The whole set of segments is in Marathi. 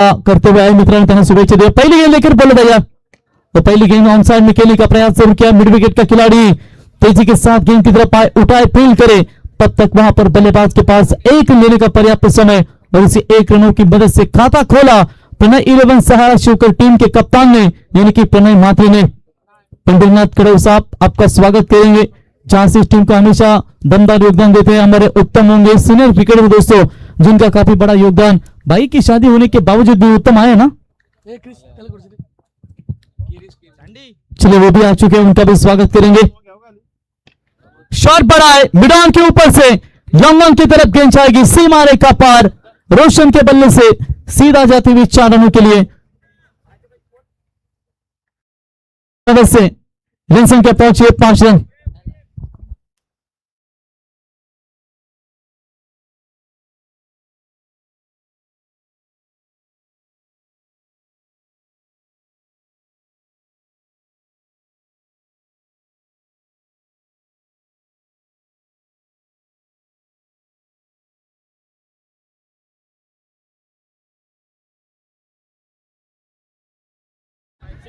करते हुए आए मित्रांनो, त्यांना शुभेच्छा दिया। पहली गेंद लेकर बोले भैया, तो पहली गेंद ऑन साइड में खेलने का प्रयास जरूर किया। मिड विकेट का खिलाड़ी तेजी के साथ गेंद की तरफ उठाए फील्ड करे, तब तक वहां पर बल्लेबाज के पास एक लेने का पर्याप्त समय और इसी एक रनों की मदद से खाता खोला प्रणय 11 सहारा शिवकर टीम के कप्तान ने, यानी कि प्रणय माथुर ने। पंडितनाथ कड़व साहब आपका स्वागत करेंगे, जहां से इस टीम को हमेशा दमदार योगदान देते हैं हमारे उत्तम होंगे सीनियर क्रिकेटर दोस्तों, जिनका काफी बड़ा योगदान। भाई की शादी होने के बावजूद भी उत्तम आए ना, चलिए वो भी आ चुके हैं, उनका भी स्वागत करेंगे। शॉट बड़ा है मिड ऑन के ऊपर से, लॉन्ग ऑन की तरफ गेंद जाएगी सीमा रेखा पार, रोशन के बल्ले से सीधा जाती हुई 4 रनों के लिए। से रन संख्या पहुंची है 5 रन।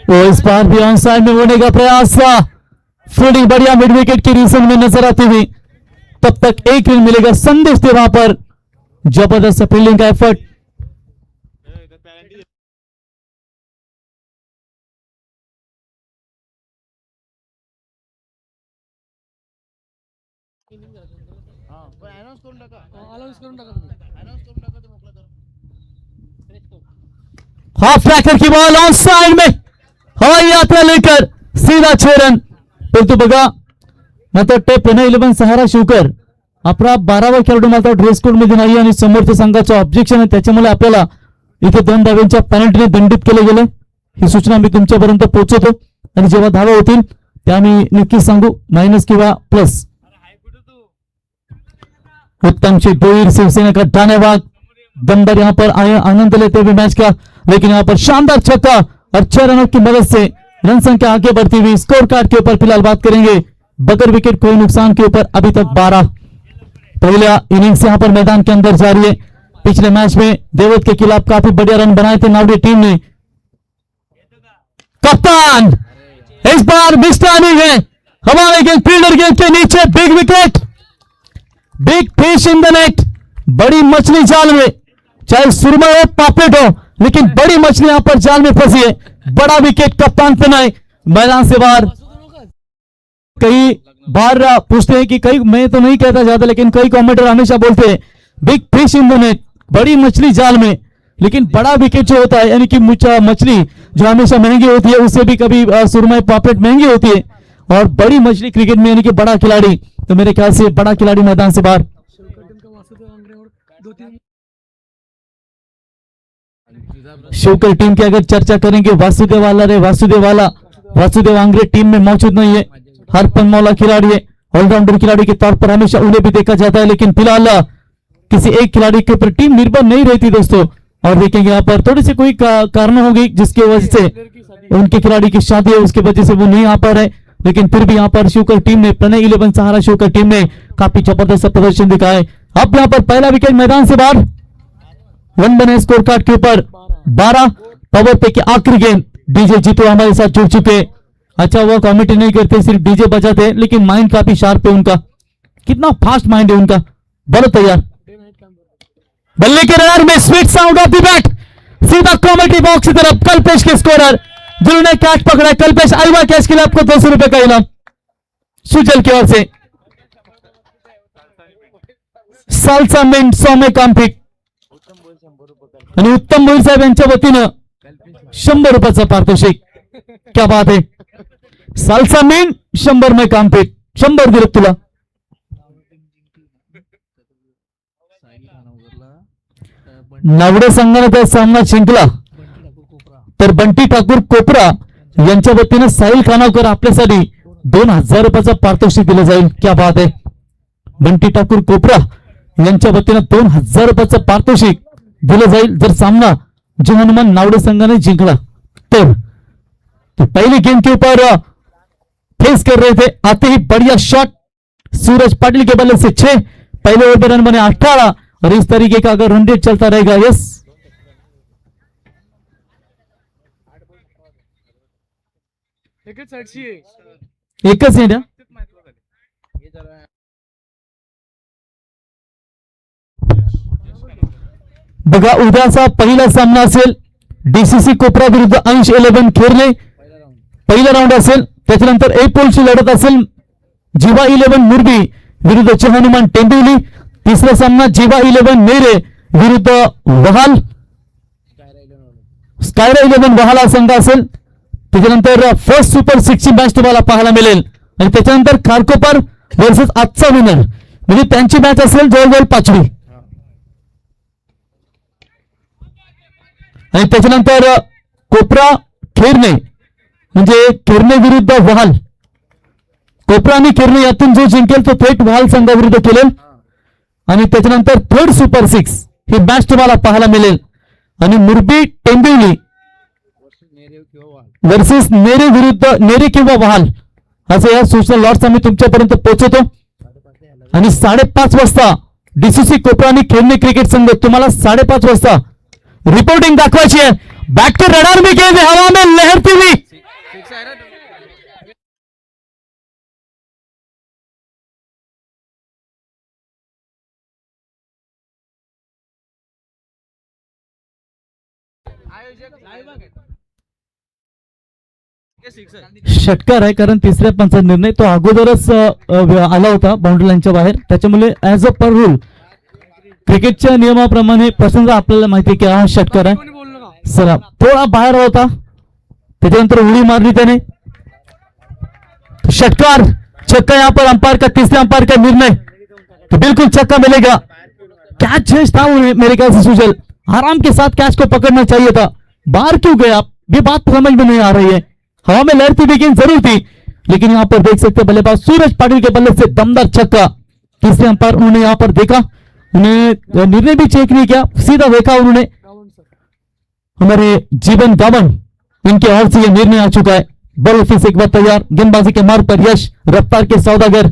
तो इस बार भी ऑन साइड में होने का प्रयास था, फील्डिंग बढ़िया मिड विकेट की रीजन में नजर आती हुई, तब तक एक रन मिलेगा। संदेश थे वहां पर, जबरदस्त फील्डिंग का एफर्ट। हाफ ट्रैकर की बॉल ऑन साइड में, हवाई यात्रा लेकर सीधा 6 रन। परंतु बघा मात्र प्रणय 11 सहारा शिवकर आपला 12वा खेळाडू मात्र ड्रेस कोड मध्ये नाही आणि समोरच्या संघाचं ऑब्जेक्शन आहे, त्याच्यामुळे आपल्याला इथे 2 धावांच्या पेनल्टीने दंडित केले गेले। ही सूचना मी तुमच्यापर्यंत पोहोचवतो आणि जेव्हा धावा होतील त्या मी नक्कीच सांगू, मायनस किंवा प्लस। उत्तम से भोईर शिवसेना का धन्यवाद, दमदार यहाँ पर आए, आनंद लेते हुए मैच का, लेकिन यहाँ पर शानदार छक्का और 6 रनों की मदद से रन संख्या आगे बढ़ती हुई। स्कोर कार्ड के ऊपर फिलहाल बात करेंगे, बगैर विकेट कोई नुकसान के ऊपर अभी तक 12। पहला इनिंग्स यहाँ पर मैदान के अंदर जारी है। पिछले मैच में देवत के खिलाफ काफी बढ़िया रन बनाए थे नावड़ी टीम ने। कप्तान इस बार मिस टाइमिंग है, हमारे गेंद फील्डर गेंद के नीचे, big wicket, big fish in the net. बड़ी मछली जाल में, चाहे सुरमा हो पापलेट हो, लेकिन बड़ी मछली यहां पर जाल में फंसी है। बड़ा विकेट कप्तान प्रणय मैदान से बाहर। कई बार पूछते हैं कि कई, मैं तो नहीं कहता ज्यादा, लेकिन कई कमेंटेटर हमेशा बोलते हैं big fish in the net, बड़ी मछली जाल में, लेकिन बड़ा विकेट जो होता है, यानी कि मछली जो हमेशा महंगी होती है, उससे भी कभी सुरमई पापलेट महंगी होती है, और बड़ी मछली क्रिकेट में यानी कि बड़ा खिलाड़ी, तो मेरे ख्याल से बड़ा खिलाड़ी मैदान से बाहर। शिवकर टीम की अगर चर्चा करेंगे, वासुदेव आंग्रे टीम में मौजूद नहीं है, हरपन मौला खिलाड़ी है, ऑलराउंडर खिलाड़ी के तौर पर हमेशा उन्हें भी देखा जाता है, लेकिन फिलहाल किसी एक खिलाड़ी के ऊपर टीम निर्भर नहीं रहती दोस्तों। और देखेंगे यहाँ पर थोड़ी सी कोई कारण होगी जिसकी वजह से उनके खिलाड़ी की शादी है, उसकी वजह से वो नहीं आ पा रहे, लेकिन फिर भी यहाँ पर शिवकर टीम ने, प्रणय 11 सहारा शिवकर टीम ने काफी जबरदस्त प्रदर्शन दिखाया है। अब यहाँ पर पहला विकेट मैदान से बाहर, रन बने स्कोर कार्ड के ऊपर 12। पावर पे की आखिरी गेंद, डीजे जीतो हमारे साथ जुड़ चुके। अच्छा वो कमेंट नहीं करते, सिर्फ डीजे बजाते हैं, लेकिन माइंड काफी शार्प है उनका, कितना फास्ट माइंड है उनका। बोलो तैयार, बल्ले के रडार में sweet sound of the bat, सीधा कॉमेडी बॉक्स की तरफ कल्पेश के स्कोरर जिन्होंने कैच पकड़ा। कल्पेश आईवा कैच के लिए आपको 200 रुपए का इनाम सुजल की ओर से। सालसा मिंट 100 में कॉम्पिट आणि उत्तम भोईर साहेब यांच्या वतीनं 100 रुपयाचा पारितोषिक। क्या बात है, सालसा मिंट 100 में कॉम्पिट, 100 दिले तुला। नावडे संघाने त्या सामना जिंकला, तर बंटी ठाकूर कोपरा यांच्या वतीनं साहिल खानावकर आपल्यासाठी 2000 रुपयाचा पारितोषिक दिलं जाईल। क्या बात है, बंटी ठाकूर कोपरा यांच्या वतीनं 2000 रुपयाचं पारितोषिक दिलं जाईल जर सामना जो हनुमान नावडे संघाने जिंकला तर। तो पहली गेंद के ऊपर फेस कर रहे थे, आते ही बढ़िया शॉट सूरज पाटिल के बल्ले से 6, पहले ओवर पे रन बने 18, और इस तरीके का अगर रन रेट चलता रहेगा, यस एकच आहे ना. बघा उद्याचा पहिला सामना असेल डीसीसी कोपरा विरुद्ध अंश 11 खेरणे. पहिला राऊंड असेल. त्याच्यानंतर ए पोलची लढत असेल जीवा 11 मुरबी विरुद्ध चहनुमान टेंबिवली. तिसरा सामना जीवा 11 नेरे विरुद्ध वहाल स्कायरा 11 वहाला संघ असेल. त्याच्यानंतर फर्स्ट सुपर 6 मॅच तुम्हाला पाहायला मिळेल आणि त्याच्यानंतर खारकोपर वर्सेस आजचा विनर म्हणजे त्यांची मॅच असेल जवळजवळ 5वी. आणि त्याच्यानंतर कोपरा खेरणे म्हणजे खेरणे विरुद्ध वहाल. कोपरा आणि खेरणे यातून जो जिंकेल तो थेट वहाल संघाविरुद्ध खेळेल. आणि त्याच्यानंतर थर्ड सुपर 6 ही मॅच तुम्हाला पाहायला मिळेल. आणि मुरबी टेंबिवली वर्सेस नेरे विरुद्ध नेरे किंवा वहाल असं या सूचना लॉट्स आम्ही तुमच्यापर्यंत पोहोचवतो. आणि 5:30 वाजता डीसीसी कोपरा आणि खेरणे क्रिकेट संघ तुम्हाला 5:30 वाजता रिपोर्टिंग दाखवायची है. बैट के रडार में गेंद हवा में लहरती हुई षटकार आहे कारण तिसऱ्या पंचाचा निर्णय तो अगोदरच आला होता बाउंड्री लाईनच्या बाहेर. त्याच्यामुळे ऍज अ पर रूल क्रिकेटच्या नियमाप्रमाणे प्रसंग आपल्याला माहिती आहे की हा षटकार आहे. चला थोडा बाहेर होता त्याच्यानंतर उडी मारली त्याने. षटकार छक्का यहाँ पर अंपायर का तीसरे अंपायर का निर्णय तो बिल्कुल छक्का मिलेगा. कैच था मेरे ख्याल से सुजल आराम के साथ कैच को पकड़ना चाहिए था. बाहर क्यों गए आप ये बात समझ में नहीं आ रही है. हवा में लहरती भी गेंद जरूर थी लेकिन यहाँ पर देख सकते बल्लेबाज सूरज पाटिल के बल्ले से दमदार छक्का. तीसरे अंपायर उन्होंने यहाँ पर देखा उन्हें निर्णय भी चेक नहीं किया सीधा देखा उन्होंने. हमारे जीवन गावन इनके ओर से यह निर्णय आ चुका है. बॉल फिर से एक बार तैयार गेंदबाजी के मार्ग पर यश रफ्तार के सौदागर.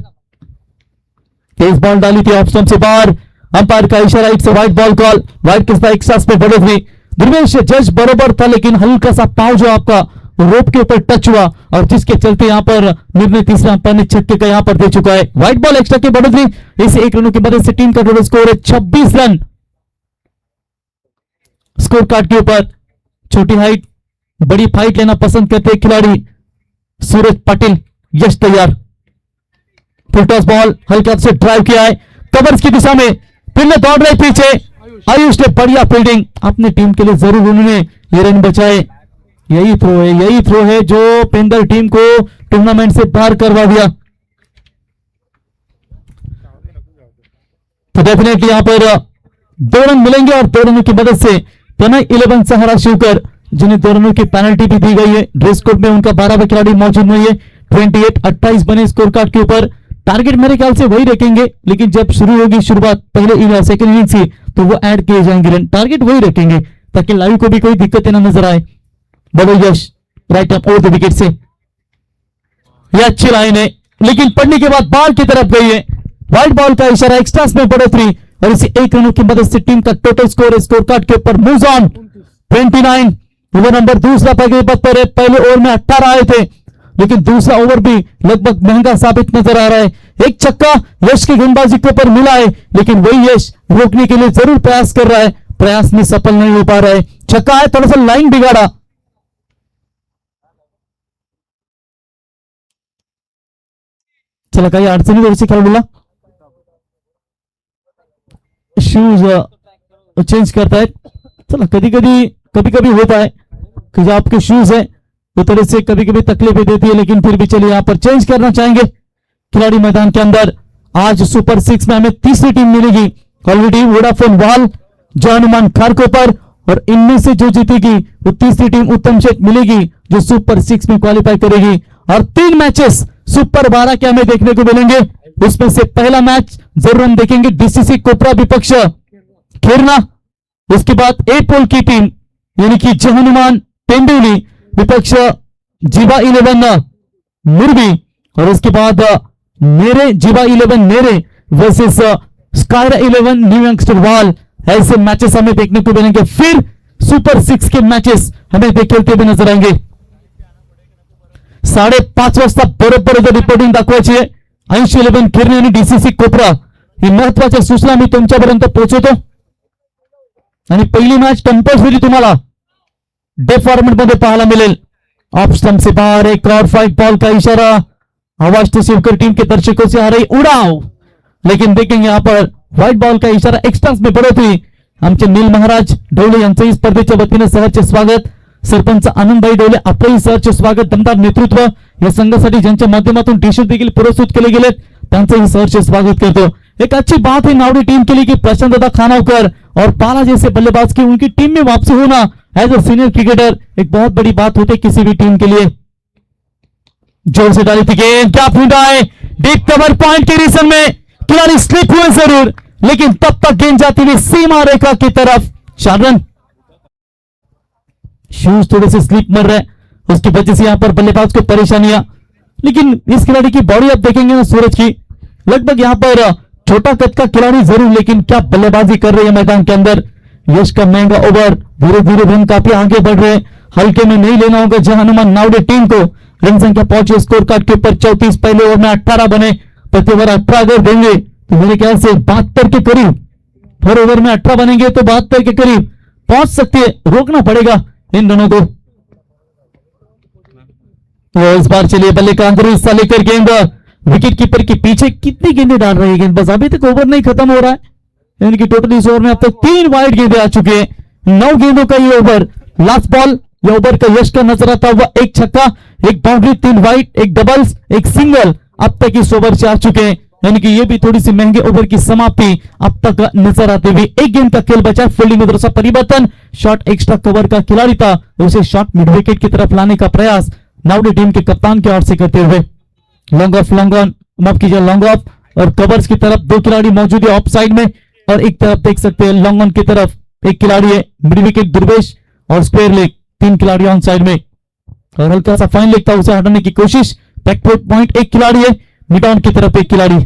तेज बॉल डाली थी ऑफ स्टंप से बाहर. अंपायर का इशारा एक से वाइड बॉल कॉल. वाइड के साथ एक साथ पे बढ़ोतरी. ध्रुवेश जज बरोबर था लेकिन हल्का सा पाव जो आपका रोप के ऊपर टच हुआ और जिसके चलते यहां पर निर्णय तीसरा अंपायर ने छक्के का यहां पर दे चुका है. व्हाइट बॉल एक्स्ट्रा की बढ़ोतरी. इस 1 रनों की मदद से टीम का टोटल स्कोर है 26 रन. स्कोर कार्ड के ऊपर छोटी हाइट बड़ी फाइट लेना पसंद करते खिलाड़ी सूरज पाटिल. यश तैयार. फुल टॉस बॉल हल्का से ड्राइव किया है कवर्स की दिशा में फिर दौड़ रहे पीछे. आयुष ने बढ़िया फील्डिंग अपनी टीम के लिए जरूर उन्होंने ये रन बचाए. यही थ्रो है जो पेंदर टीम को टूर्नामेंट से बाहर करवा दिया. तो डेफिनेटली यहां पर 2 रन मिलेंगे और 2 रनों की मदद से प्रणय 11 सहारा शिवकर जिन्हें 2 रनों की पेनल्टी भी दी गई है. ड्रेस कोड में उनका 12वां खिलाड़ी मौजूद नहीं है. 28-28 बने स्कोर कार्ड के ऊपर. टारगेट मेरे ख्याल से वही रखेंगे लेकिन जब शुरू होगी शुरुआत पहले सेकंड इनिंग से तो वो ऐड किए जाएंगे रन. टारगेट वही रखेंगे ताकि लाइव को भी कोई दिक्कतें ना नजर आए. बड़ो Yash right up over the wicket से यह अच्छी लाइन है लेकिन पढ़ने के बाद बाल की तरफ गई है. व्हाइट बॉल का इशारा एक्स्ट्रास में बढ़ोतरी और इसी 1 रनों की मदद से टीम का टोटल स्कोर स्कोर कार्ड के ऊपर मूव्स ऑन 29. ओवर नंबर दूसरा पगड़ी पद पर है. पहले ओवर में 18 आए थे लेकिन दूसरा ओवर भी लगभग महंगा साबित नजर आ रहा है. एक छक्का यश की गेंदबाजी के ऊपर मिला है लेकिन वही यश रोकने के लिए जरूर प्रयास कर रहा है. प्रयास में सफल नहीं हो पा रहा है. छक्का है थोड़ा सा लाइन बिगाड़ा. चला काही अडचणी थोडीशी खेळाडूला शूज चेंज करतायत. चला कभी कभी होता है कि जो आपके शूज है वो थोड़े से कभी कभी तकलीफें देती है लेकिन फिर भी चलिए यहाँ पर चेंज करना चाहेंगे खिलाड़ी मैदान के अंदर. आज सुपर 6 में हमें तीसरी टीम मिलेगी. ऑलरेडी वोडाफोन वाल जॉनुमान खारकोपर और इनमें से जो जीतेगी वो तीसरी टीम उत्तम शेख मिलेगी जो सुपर 6 में क्वालिफाई करेगी. और 3 मैचेस सुपर 12 के हमें देखने को मिलेंगे. उसमें से पहला मैच जरूर हम देखेंगे डीसीसी कोपरा विपक्ष खेरना. उसके बाद ए पोल की टीम यानी कि जहनुमान टेंबिवली विपक्ष जीवा 11 मुरबी और उसके बाद मेरे जीवा 11 नेरे वर्सेस स्कायरा 11 न्यू यंगस्टर वाल. ऐसे मैचेस हमें देखने को मिलेंगे. फिर सुपर 6 के मैचेस हमें खेलते हुए नजर आएंगे. 5:30 वाजता बरोबर रिपोर्टिंग दाखवायची आहे. 80-11 खिरणे आणि डीसीसी कोपरा ही महत्वाच्या सूचना मी तुमच्यापर्यंत पोहोचवतो. आणि पहिली मॅच कंपल्सरी तुम्हाला डे फॉर्मेट मध्ये पाहायला मिळेल. ऑफ स्टंप से बाहर एक और फाइट बॉल का इशारा. आवाज तो शिवकर टीम के दर्शकों से आ रही उड़ाओ, लेकिन देखेंगे यहाँ पर व्हाइट बॉल का इशारा. एक्स्ट्रास में बढ़ोतरी. आमचे नील महाराज ढवळे यांचंही स्पर्धेच्या वतीने सहर्ष स्वागत. सरपंच आनंदभाई ढवळे आपलंही सहर्ष स्वागत. दमदार नेतृत्व या संघासाठी ज्यांच्या माध्यमातून टी शर्ट देखील पुरस्कृत केले गेलेत त्यांचंही सहर्ष स्वागत करतो. एक अच्छी बात है नावड़ी टीम के लिए कि प्रशांत दादा खानोकर और पाला जैसे बल्लेबाज की उनकी टीम में वापसी होना एज अ सीनियर क्रिकेटर एक बहुत बड़ी बात होती है किसी भी टीम के लिए. जोर से डाली थी गेंद, क्या फूटा है डीप कवर पॉइंट के रीजन में. खिलाड़ी स्लिप हुए जरूर, लेकिन तब तक गेंद जाती हुई सीमा रेखा की तरफ. 4 रन. शूज थोड़े से स्लिप मर रहे हैं, उसकी वजह से यहां पर बल्लेबाज को परेशानियां. लेकिन इस खिलाड़ी की बॉडी आप देखेंगे ना सूरज की, लगभग यहां पर छोटा कद का खिलाड़ी जरूर, लेकिन क्या बल्लेबाजी कर रही है मैदान के अंदर. यश का महंगा ओवर. धीरे धीरे रन काफी आगे बढ़ रहे हैं. हल्के में नहीं लेना होगा जहां हनुमान नावड़े टीम को. रन संख्या पहुंची स्कोर कार्ड के ऊपर 34. पहले ओवर में 18 बने. प्रति ओवर 18 अगर देंगे तो मेरे ख्याल से 72 के करीब. हर ओवर में 18 बनेंगे तो 72 के करीब पहुंच सकते हैं. रोकना पड़ेगा इन दोनों को. तो इस बार चलिए बल्ले का अंदर हिस्सा लेकर गेंद विकेट कीपर के पीछे. कितनी गेंदें डाल रही है गेंद, बस अभी तक ओवर नहीं खत्म हो रहा है. यानी कि टोटल इस ओवर में अब तक 3 वाइड गेंदें आ चुके हैं. 9 गेंदों का ये ओवर. लास्ट बॉल ये ओवर का यश का नजर आता हुआ. 1 छक्का, 1 बाउंड्री, 3 वाइड, 1 डबल्स, 1 सिंगल अब तक इस ओवर से आ चुके हैं. यानी कि ये भी थोड़ी सी महंगे ओवर की समाप्ति अब तक नजर आती हुई. 1 गेंद का खेल बचा. फील्डिंग में थोड़ा सा परिवर्तन. शॉट एक्स्ट्रा कवर का खिलाड़ी था, उसे शॉट मिड विकेट की तरफ लाने का प्रयास नावड़ी टीम के कप्तान की ओर से करते हुए. लॉन्ग ऑफ, लॉन्ग ऑन, माफ कीजिए लॉन्ग ऑफ और कवर्स की तरफ 2 खिलाड़ी मौजूद है ऑफ साइड में, और एक तरफ देख सकते हैं लॉन्ग ऑन की तरफ 1 खिलाड़ी है. मिड विकेट दुर्वेश और स्क्वायर लेग 3 खिलाड़ी ऑन साइड में, और हल्का सा फाइन लेग था उसे हटाने की कोशिश. बैकफुट पॉइंट 1 खिलाड़ी है. मिड ऑन की तरफ 1 खिलाड़ी.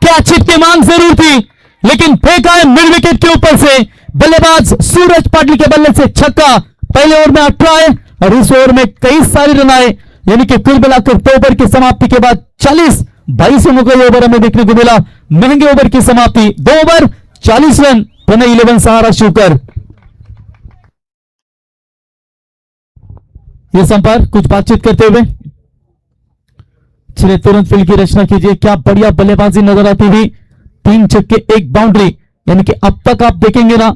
क्या चिप की मांग जरूर थी, लेकिन फेंका है मिड विकेट के ऊपर से. बल्लेबाज सूरज पाटिल के बल्ले से छक्का. पहले ओवर में 18 है और इस ओवर में कई सारे रन आए. यानी कि कुल मिलाकर 2 ओवर की समाप्ति के बाद 40-22 रनों का ओवर हमें देखने को मिला. महंगे ओवर की समाप्ति. 2 ओवर 40 रन. प्रणय 11 सहारा शिवकर. ये संपर्क कुछ बातचीत करते हुए चलिए तुरंत फील्ड की रचना कीजिए. क्या बढ़िया बल्लेबाजी नजर आती हुई. 3 छक्के 1 बाउंड्री. यानी कि अब तक आप देखेंगे ना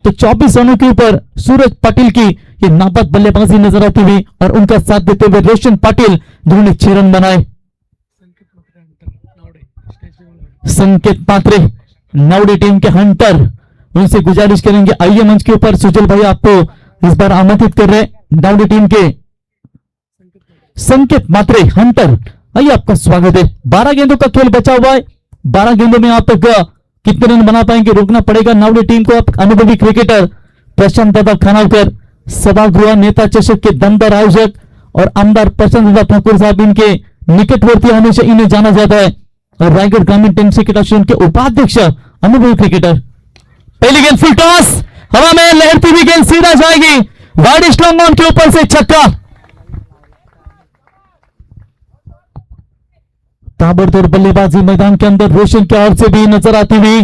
तो 24 रनों के ऊपर सूरज पाटिल की ये नाबाद बल्लेबाजी नजर आती हुई, और उनका साथ देते हुए रोशन पाटिल जिन्होंने 6 रन बनाए. संकेत पात्रे नावड़ी टीम के हंटर, उनसे गुजारिश करेंगे आइए मंच के ऊपर. सुजल भाई आपको इस बार आमंत्रित कर रहे हैं नावड़ी टीम के. संकेत मात्रे हंटर, आइए आपका स्वागत है. 12 गेंदों का खेल बचा हुआ है. 12 गेंदों में आप तक कितने रन बना पाएंगे, रोकना पड़ेगा नावड़ी टीम को. अनुभवी क्रिकेटर प्रशांत दादा खानोकर, सभागृह नेता चषक के दमदार आयोजक और आमदार प्रशांत दादा ठाकुर साहब इनके निकटवर्ती हमेशा इन्हें जाना जाता है. और रायगढ़ ग्रामीण टेनिस एसोसिएशन के उपाध्यक्ष, अनुभवी क्रिकेटर. पहली गेंद फुल टॉस, हवा में लहरती हुई गेंद सीधा जाएगी. वाइड स्लॉन्ग ऑन के ऊपर से छक्का. ताबड़तोड़ बल्लेबाजी मैदान के अंदर रोशन की ओर से भी नजर आती हुई.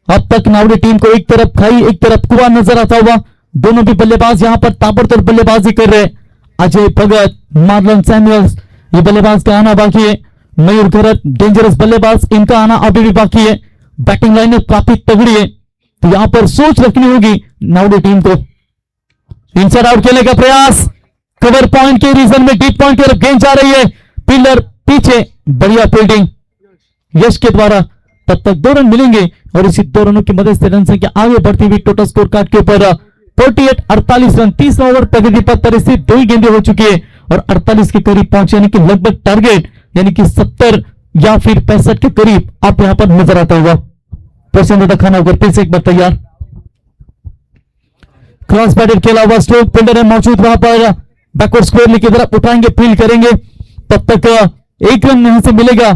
अब तक नावड़ी टीम को एक तरफ खाई एक तरफ कुआं नजर आता हुआ. दोनों भी बल्लेबाज यहां पर ताबड़तोड़ बल्लेबाजी कर रहे हैं. अजय भगत, मार्लन सैमुअल्स, ये बल्लेबाज का आना बाकी है. मयूर घरत डेंजरस बल्लेबाज, इनका आना अभी भी बाकी है. बैटिंग लाइनअप काफी तगड़ी है, तो यहां पर सोच रखनी होगी नावड़ी टीम को. इनसाइड आउट खेलने का प्रयास. कवर पॉइंट के रीजन में डीप पॉइंट की तरफ गेंद जा रही है. फील्डर पीछे, बढ़िया फील्डिंग यश के द्वारा. तब तक 2 रन मिलेंगे और इसी 2 रनों की मदद से रन संख्या आगे बढ़ती हुई. टोटल स्कोर कार्ड के ऊपर 48-48 रन. 30 ओवर प्रगति पर परिस्थिति 2 ही गेंदें हो चुकी है और 48 के करीब पहुंचे, यानी कि लगभग टारगेट यानी कि 70 या फिर 65 के करीब आप यहां पर नजर आता होगा. प्रशांत खाना होकर फिर से एक बार तैयार. क्रॉस बैटेड खेला हुआ स्ट्रोक. फील्डर है मौजूद वहां पर. बैकवर्ड स्क्वायर की तरफ उठाएंगे, फील्ड करेंगे. तब तक 1 रन यहां से मिलेगा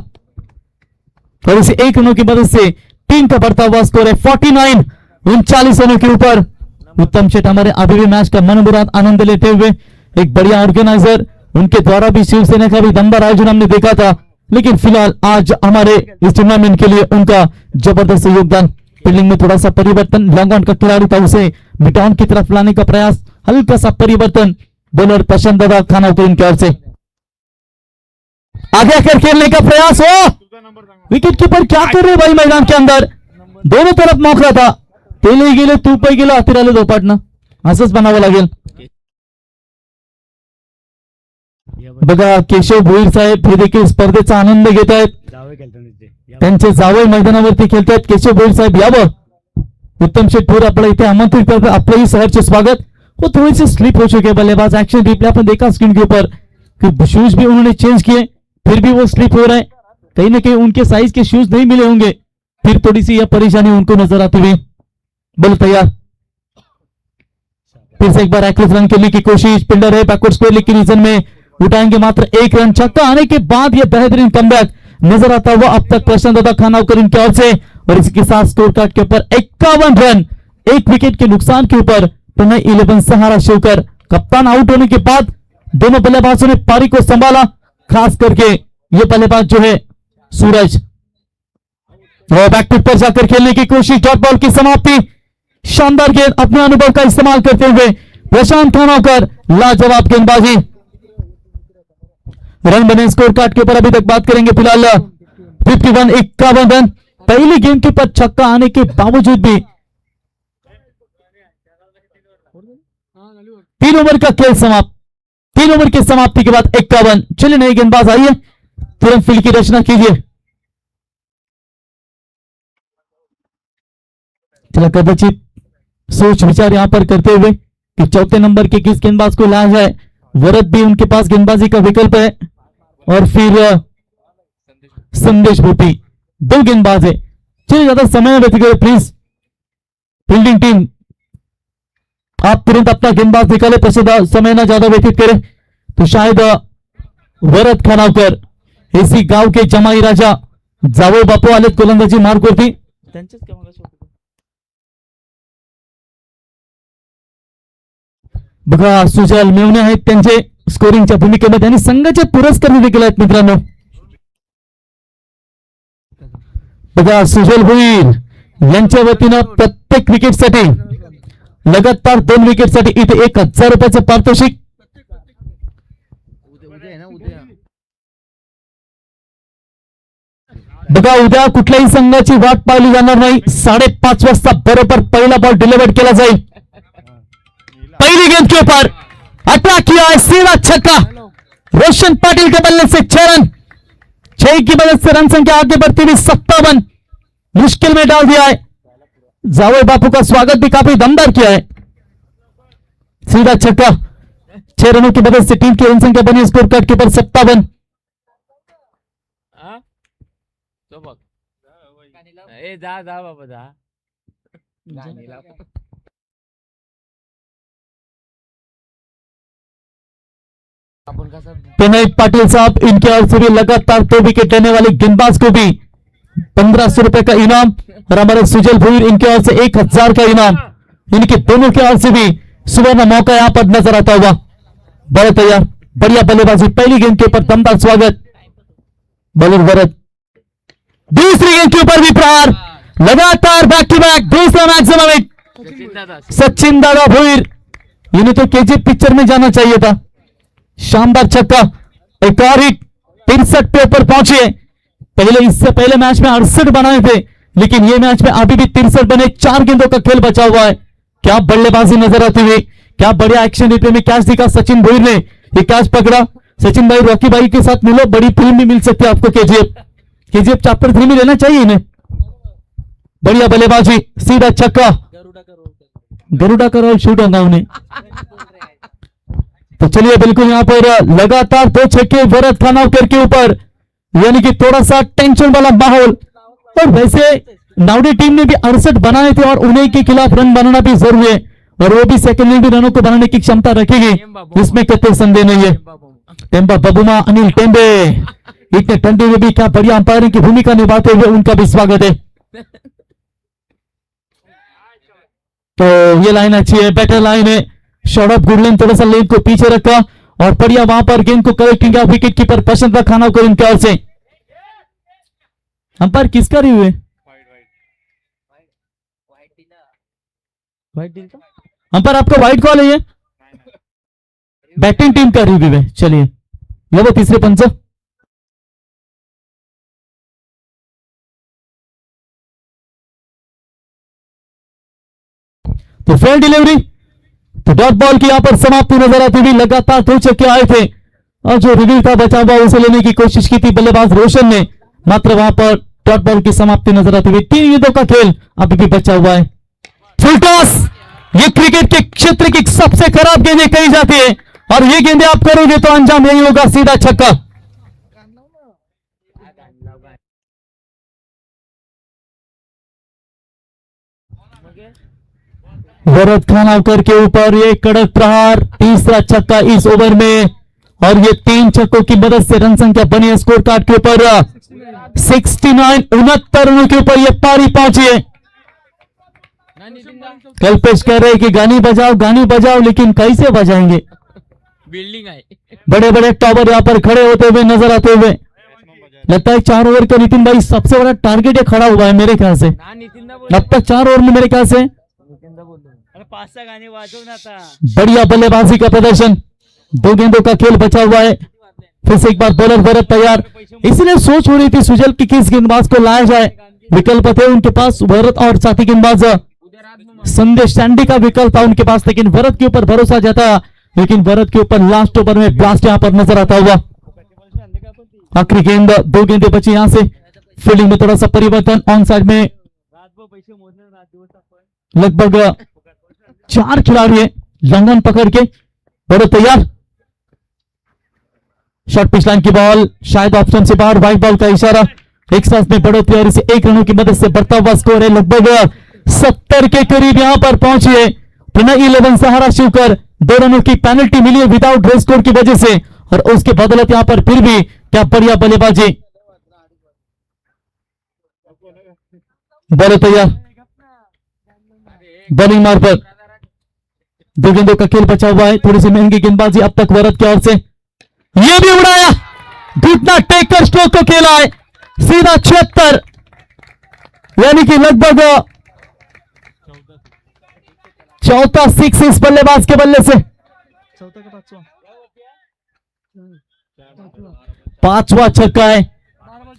और इसे 1 रनों की मदद से टीम का बढ़ता हुआ स्कोर है 49, 39 रनों के ऊपर. उत्तम शेठ हमारे अभी भी मैच का मनमुराद आनंद लेते हुए, एक बढ़िया ऑर्गेनाइजर, उनके द्वारा भी शिवसेना का भी दमदार आयोजन हमने देखा था, लेकिन फिलहाल आज हमारे इस टूर्नामेंट के लिए उनका जबरदस्त योगदान। फील्डिंग में थोड़ा सा परिवर्तन, लॉन्ग ऑन का खिलाड़ी था, उसे मिड ऑन की तरफ लाने का प्रयास, हल्का सा परिवर्तन बॉलर प्रशांत दादा खानावकर इनकी ओर से आगे आकर खेलने का प्रयास हो। विकेट कीपर क्या कर रहे भाई मैदान के अंदर, दोनों तरफ मोकळा था, तेलही गेले तूपही गेलं, हाती राहिले दोपाटणं, असंच बनावं लागेल। बघा केशव भोईर साहेब हे देखील स्पर्धेचा आनंद घेत आहेत, त्यांचे जावई मैदानावरती खेळतात। केशव भोईर साहेब यावं, उत्तम शेठ भोईर आपल्याला इथे आमंत्रित करते, आपलंही सहर्ष स्वागत। वो थोड़ी सी स्लिप हो चुके बल्लेबाज, एक्शन रिप्ले अपन देखा स्क्रीन के ऊपर कि शूज भी उन्होंने चेंज किए, फिर भी वो स्लिप हो रहा है, कहीं ना कहीं उनके साइज के शूज नहीं मिले होंगे, फिर थोड़ी सी यह परेशानी उनको नजर आती हुई। बल तैयार, फिर से एक बार एक्टिव रन करने की कोशिश, फील्डर है बैकवर्ड स्क्वायर लेकिन रीजन में उठाएंगे मात्र एक रन। छक्का आने के बाद यह बेहतरीन कमबैक नजर आता हुआ अब तक प्रशांत दादा खानावकर इनकी ओर से, और इसके साथ स्कोर कार्ड के ऊपर 51 रन, एक विकेट के नुकसान के ऊपर पुणे 11 सहारा शिवकर। कप्तान आउट होने के बाद दोनों बल्लेबाजों ने पारी को संभाला, खास करके ये बल्लेबाज जो है सूरज, वो बैकफुट पर जाकर खेलने की कोशिश, डॉट बॉल की समाप्ति, शानदार गेंद, अपने अनुभव का इस्तेमाल करते हुए प्रशांत खानावकर, लाजवाब गेंदबाजी, रन बने स्कोर कार्ड के ऊपर। अभी तक बात करेंगे फिलहाल 51 रन, पहली गेंद के ऊपर छक्का आने के बावजूद भी 3 ओवर का खेल समाप्त, 3 ओवर की समाप्ति के बाद 51। चलिए नई गेंदबाज आई है, तुरंत फील्ड की रचना कीजिए। चला कदाचित सोच विचार यहां पर करते हुए कि चौथे नंबर के किस गेंदबाज को लाया जाए, वरद भी उनके पास गेंदबाजी का विकल्प है, और फिर संदेश भूपी, 2 गेंदबाज है। चलिए ज्यादा समय व्यतीत करें प्लीज, फील्डिंग टीम आप तुरंत अपना गेंदबाज निकाले, प्रसिद्ध समय ना ज्यादा व्यतीत करें। तो शायद वरद खानावकर एसी गाव के जमाई राजा जावई बापू आलेत गोलंदाजी मार्गवरती, बघा सुजल मेवणे आहेत त्यांचे स्कोरिंगच्या भूमिकेमध्ये आणि संघाचे पुरस्कार देखील आहेत मित्रांनो। बघा सुजल भोईर यांच्या वतीनं प्रत्येक विकेटसाठी लगातार 2 विकेटसाठी इथे 1000 रुपयाचं पारितोषिक। बघा उद्या कुठल्याही संघाची वाट पाहिली जाणार नाही, 5:30 वाजता बरोबर पहिला बॉल डिलिव्हर केला जाईल। पहली गेंद के ऊपर अटैक किया है, सीधा छक्का, रोशन पाटिल के बल्ले से 6 रन, 6 की मदद से रन संख्या आगे बढ़ती हुई 57 मुश्किल में डाल दिया है। जावई बापू का स्वागत भी काफी दमदार किया है, सीधा छक्का, 6 रनों की मदद से टीम की रन संख्या बनी स्कोर कार्ड के ऊपर 57। विनायक पाटिल साहब इनके ओर से भी लगातार 2 विकेट लेने वाले गेंदबाज को भी 1500 रुपए का इनाम, और हमारे सुजल भोईर इनके ओर से 1000 का इनाम, इनके दोनों के ओर से भी सुवर्ण मौका यहां पर नजर आता हुआ। बड़े तैयार, बढ़िया बल्लेबाजी, पहली गेंद के ऊपर दमदार स्वागत, बॉलर वरद, दूसरी गेंद के ऊपर भी प्रहार, लगातार बैक टू बैक, दूसरा मैक्सिमम हिट, सचिन दादा भोईर, इन्हें तो केजीएफ पिक्चर में जाना चाहिए था। शानदार छक्का, एक और हिट, 63 पे ऊपर पहुंचे। पहले इससे पहले मैच में 68 बनाए थे, लेकिन ये मैच में अभी भी 63 बने, 4 गेंदों का खेल बचा हुआ है। क्या बल्लेबाजी नजर आती हुई, क्या बढ़िया एक्शन रिप्ले में कैच दिखा सचिन भोईर ने, ये कैच पकड़ा। सचिन भाई रॉकी भाई के साथ मिलो, बड़ी फिल्म भी मिल सकती है आपको केजीएफ चैप्टर 3 में लेना चाहिए इन्हें। बढ़िया बल्लेबाजी, सीधा छक्का, गरुड़ा का रोल शूट होगा उन्हें। तो चलिए बिल्कुल यहां पर लगातार 2 छक्के वरद खानावकर के ऊपर, यानी कि थोड़ा सा टेंशन वाला माहौल। और वैसे नाउडी टीम ने भी 68 बनाए थे, और उन्हीं के खिलाफ रन बनाना भी जरूरी है, और वो भी सेकंड में भी रनों को बनाने की क्षमता रखेगी, इसमें कतई संदेह नहीं है। टेम्बा बबुमा अनिल टेम्बे इतने ठंडे में भी क्या बढ़िया अंपायरिंग की भूमिका निभाते हुए उनका भी स्वागत है। तो ये लाइन अच्छी है, बेटर लाइन है। शॉर्ट ऑफ गुड लाइन, थोड़ा सा लेन को पीछे रखा और बढ़िया वहां पर गेंद को कलेक्टिंग किया विकेट कीपर पसंद का खाना को इनके ओर से। अंपायर किसका रिव्यू है? अंपायर आपका व्हाइट कॉल है ये? बैटिंग टीम का रिव्यू है। चलिए ये वो तीसरे पंच। तो फेयर डिलीवरी, तो डॉट बॉल की यहां पर समाप्ति नजर आती हुई। लगातार 2 छक्के आए थे और जो रिव्यू था बचा हुआ उसे लेने की कोशिश की थी बल्लेबाज रोशन ने, मात्र वहां पर डॉट बॉल की समाप्ति नजर आती हुई। 3 गेंदों का खेल अभी भी बचा हुआ है। फुल टॉस, ये क्रिकेट के क्षेत्र की सबसे खराब गेंदें कही जाती है और ये गेंदें आप करोगे तो अंजाम यही होगा, सीधा छक्का। भरत खानावकर के ऊपर ये कड़क प्रहार, तीसरा छक्का इस ओवर में और ये 3 छक्कों की मदद से रन संख्या बनी है स्कोर कार्ड के ऊपर 69, 69 रनों के ऊपर ये पारी पहुंची है। कल्पेश कह रहे हैं कि गानी बजाओ, लेकिन कैसे बजाएंगे? बिल्डिंग है, बड़े बड़े टॉवर यहाँ पर खड़े होते हुए नजर आते हुए। लगता है 4 ओवर का नितिन भाई सबसे बड़ा टारगेट ये खड़ा हुआ है मेरे ख्याल से। अब तक 4 ओवर में मेरे ख्याल से 5 गाने वाजव ना था। बढ़िया बल्लेबाजी का प्रदर्शन, 2 गेंदों का खेल बचा हुआ है। फिर से एक बार बॉलर भरत तैयार, इसलिए सोच हो रही थी सुजल की किस गेंदबाज को लाया जाए। विकल्प थे उनके पास, भरत और साथी गेंदबाज संदेश सैंडी का विकल्प था उनके पास, लेकिन भरत के ऊपर भरोसा जाता, लेकिन भरत के ऊपर लास्ट ओवर में ब्लास्ट यहां पर नजर आता हुआ। आखिरी गेंद, 2 गेंदें बची यहां से। फील्डिंग में थोड़ा सा परिवर्तन, ऑन साइड में लगभग 4 खिलाड़ी है, लंगन पकड़ के बड़े तैयार। शॉर्ट पिच लाइन की बॉल शायद ऑप्शन से बाहर, व्हाइट बॉल का इशारा। एक साथ में बढ़ोतरी और इसे 1 रनों की मदद से बढ़ता हुआ स्कोर है लगभग 70 के करीब यहां पर पहुंची है। प्रणय 11 सहारा शिवकर, 2 रनों की पेनल्टी मिली है विदाउट ड्रेस कोड की वजह से और उसके बदौलत यहां पर फिर भी क्या बढ़िया बल्लेबाजी। बॉल तैयार, बॉलिंग मार पर 2 गेंदों का खेल बचा हुआ है। थोड़ी सी महंगी गेंदबाजी अब तक भारत की ओर से, यह भी उड़ाया, घुटना टेक कर स्ट्रोक को खेला है सीधा 76, यानी कि लगभग 14 सिक्स इस बल्लेबाज के बल्ले से। 5वां छक्का है,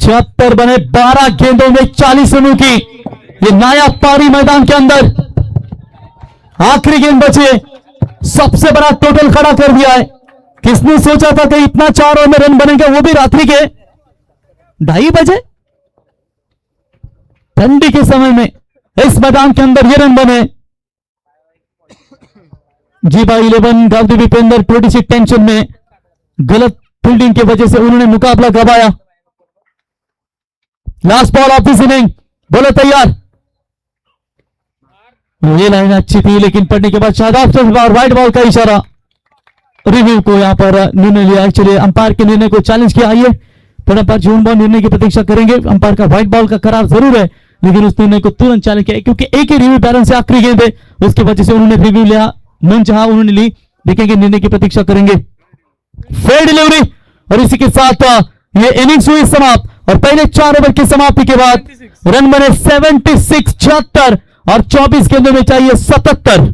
76 बने 12 गेंदों में 40 रनों की ये नायाब पारी मैदान के अंदर। आखिरी गेंद बचे, सबसे बड़ा टोटल खड़ा कर दिया है। किसने सोचा था कि इतना 4 ओवर में रन बनेंगे, वो भी रात्रि के 2:30 बजे ठंडी के समय में इस मैदान के अंदर ये रन बने। जी भाई 11 गांधी विपेंद्र थोड़ी सी टेंशन में, गलत फील्डिंग की वजह से उन्होंने मुकाबला गवाया। Last ball of this inning, बोलो तैयार। ये लाइन अच्छी थी लेकिन पढ़ने के बाद शादाब से व्हाइट बॉल का इशारा। रिव्यू को यहां पर निर्णय लिया, एक्चुअली अंपायर के निर्णय को चैलेंज किया। आइए पर अंपायर जून बॉल निर्णय की प्रतीक्षा करेंगे। अंपायर का व्हाइट बॉल का करार जरूर है लेकिन उस निर्णय को तुरंत चैलेंज किया क्योंकि एक ही रिव्यू बैलेंस से आखिरी गेंद है, उसकी वजह से उन्होंने रिव्यू लिया, मन चाहा उन्होंने ली। देखेंगे, निर्णय की प्रतीक्षा करेंगे। फेयर डिलीवरी और इसी के साथ ये इनिंग्स हुई समाप्त और पहले 4 ओवर की समाप्ति के बाद रन बने 76, 76 और 24 गेंदों में चाहिए 77।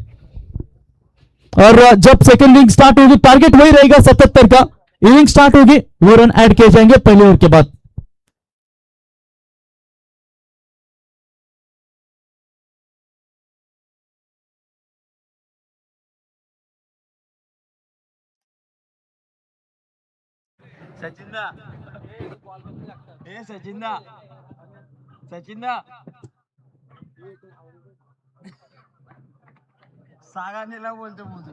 और जब सेकंड इनिंग स्टार्ट होगी टारगेट वही रहेगा 77 का। इनिंग स्टार्ट होगी वो रन ऐड किए जाएंगे पहले ओवर के बाद। सचिन सचिन सागानेला बोलतो मुझे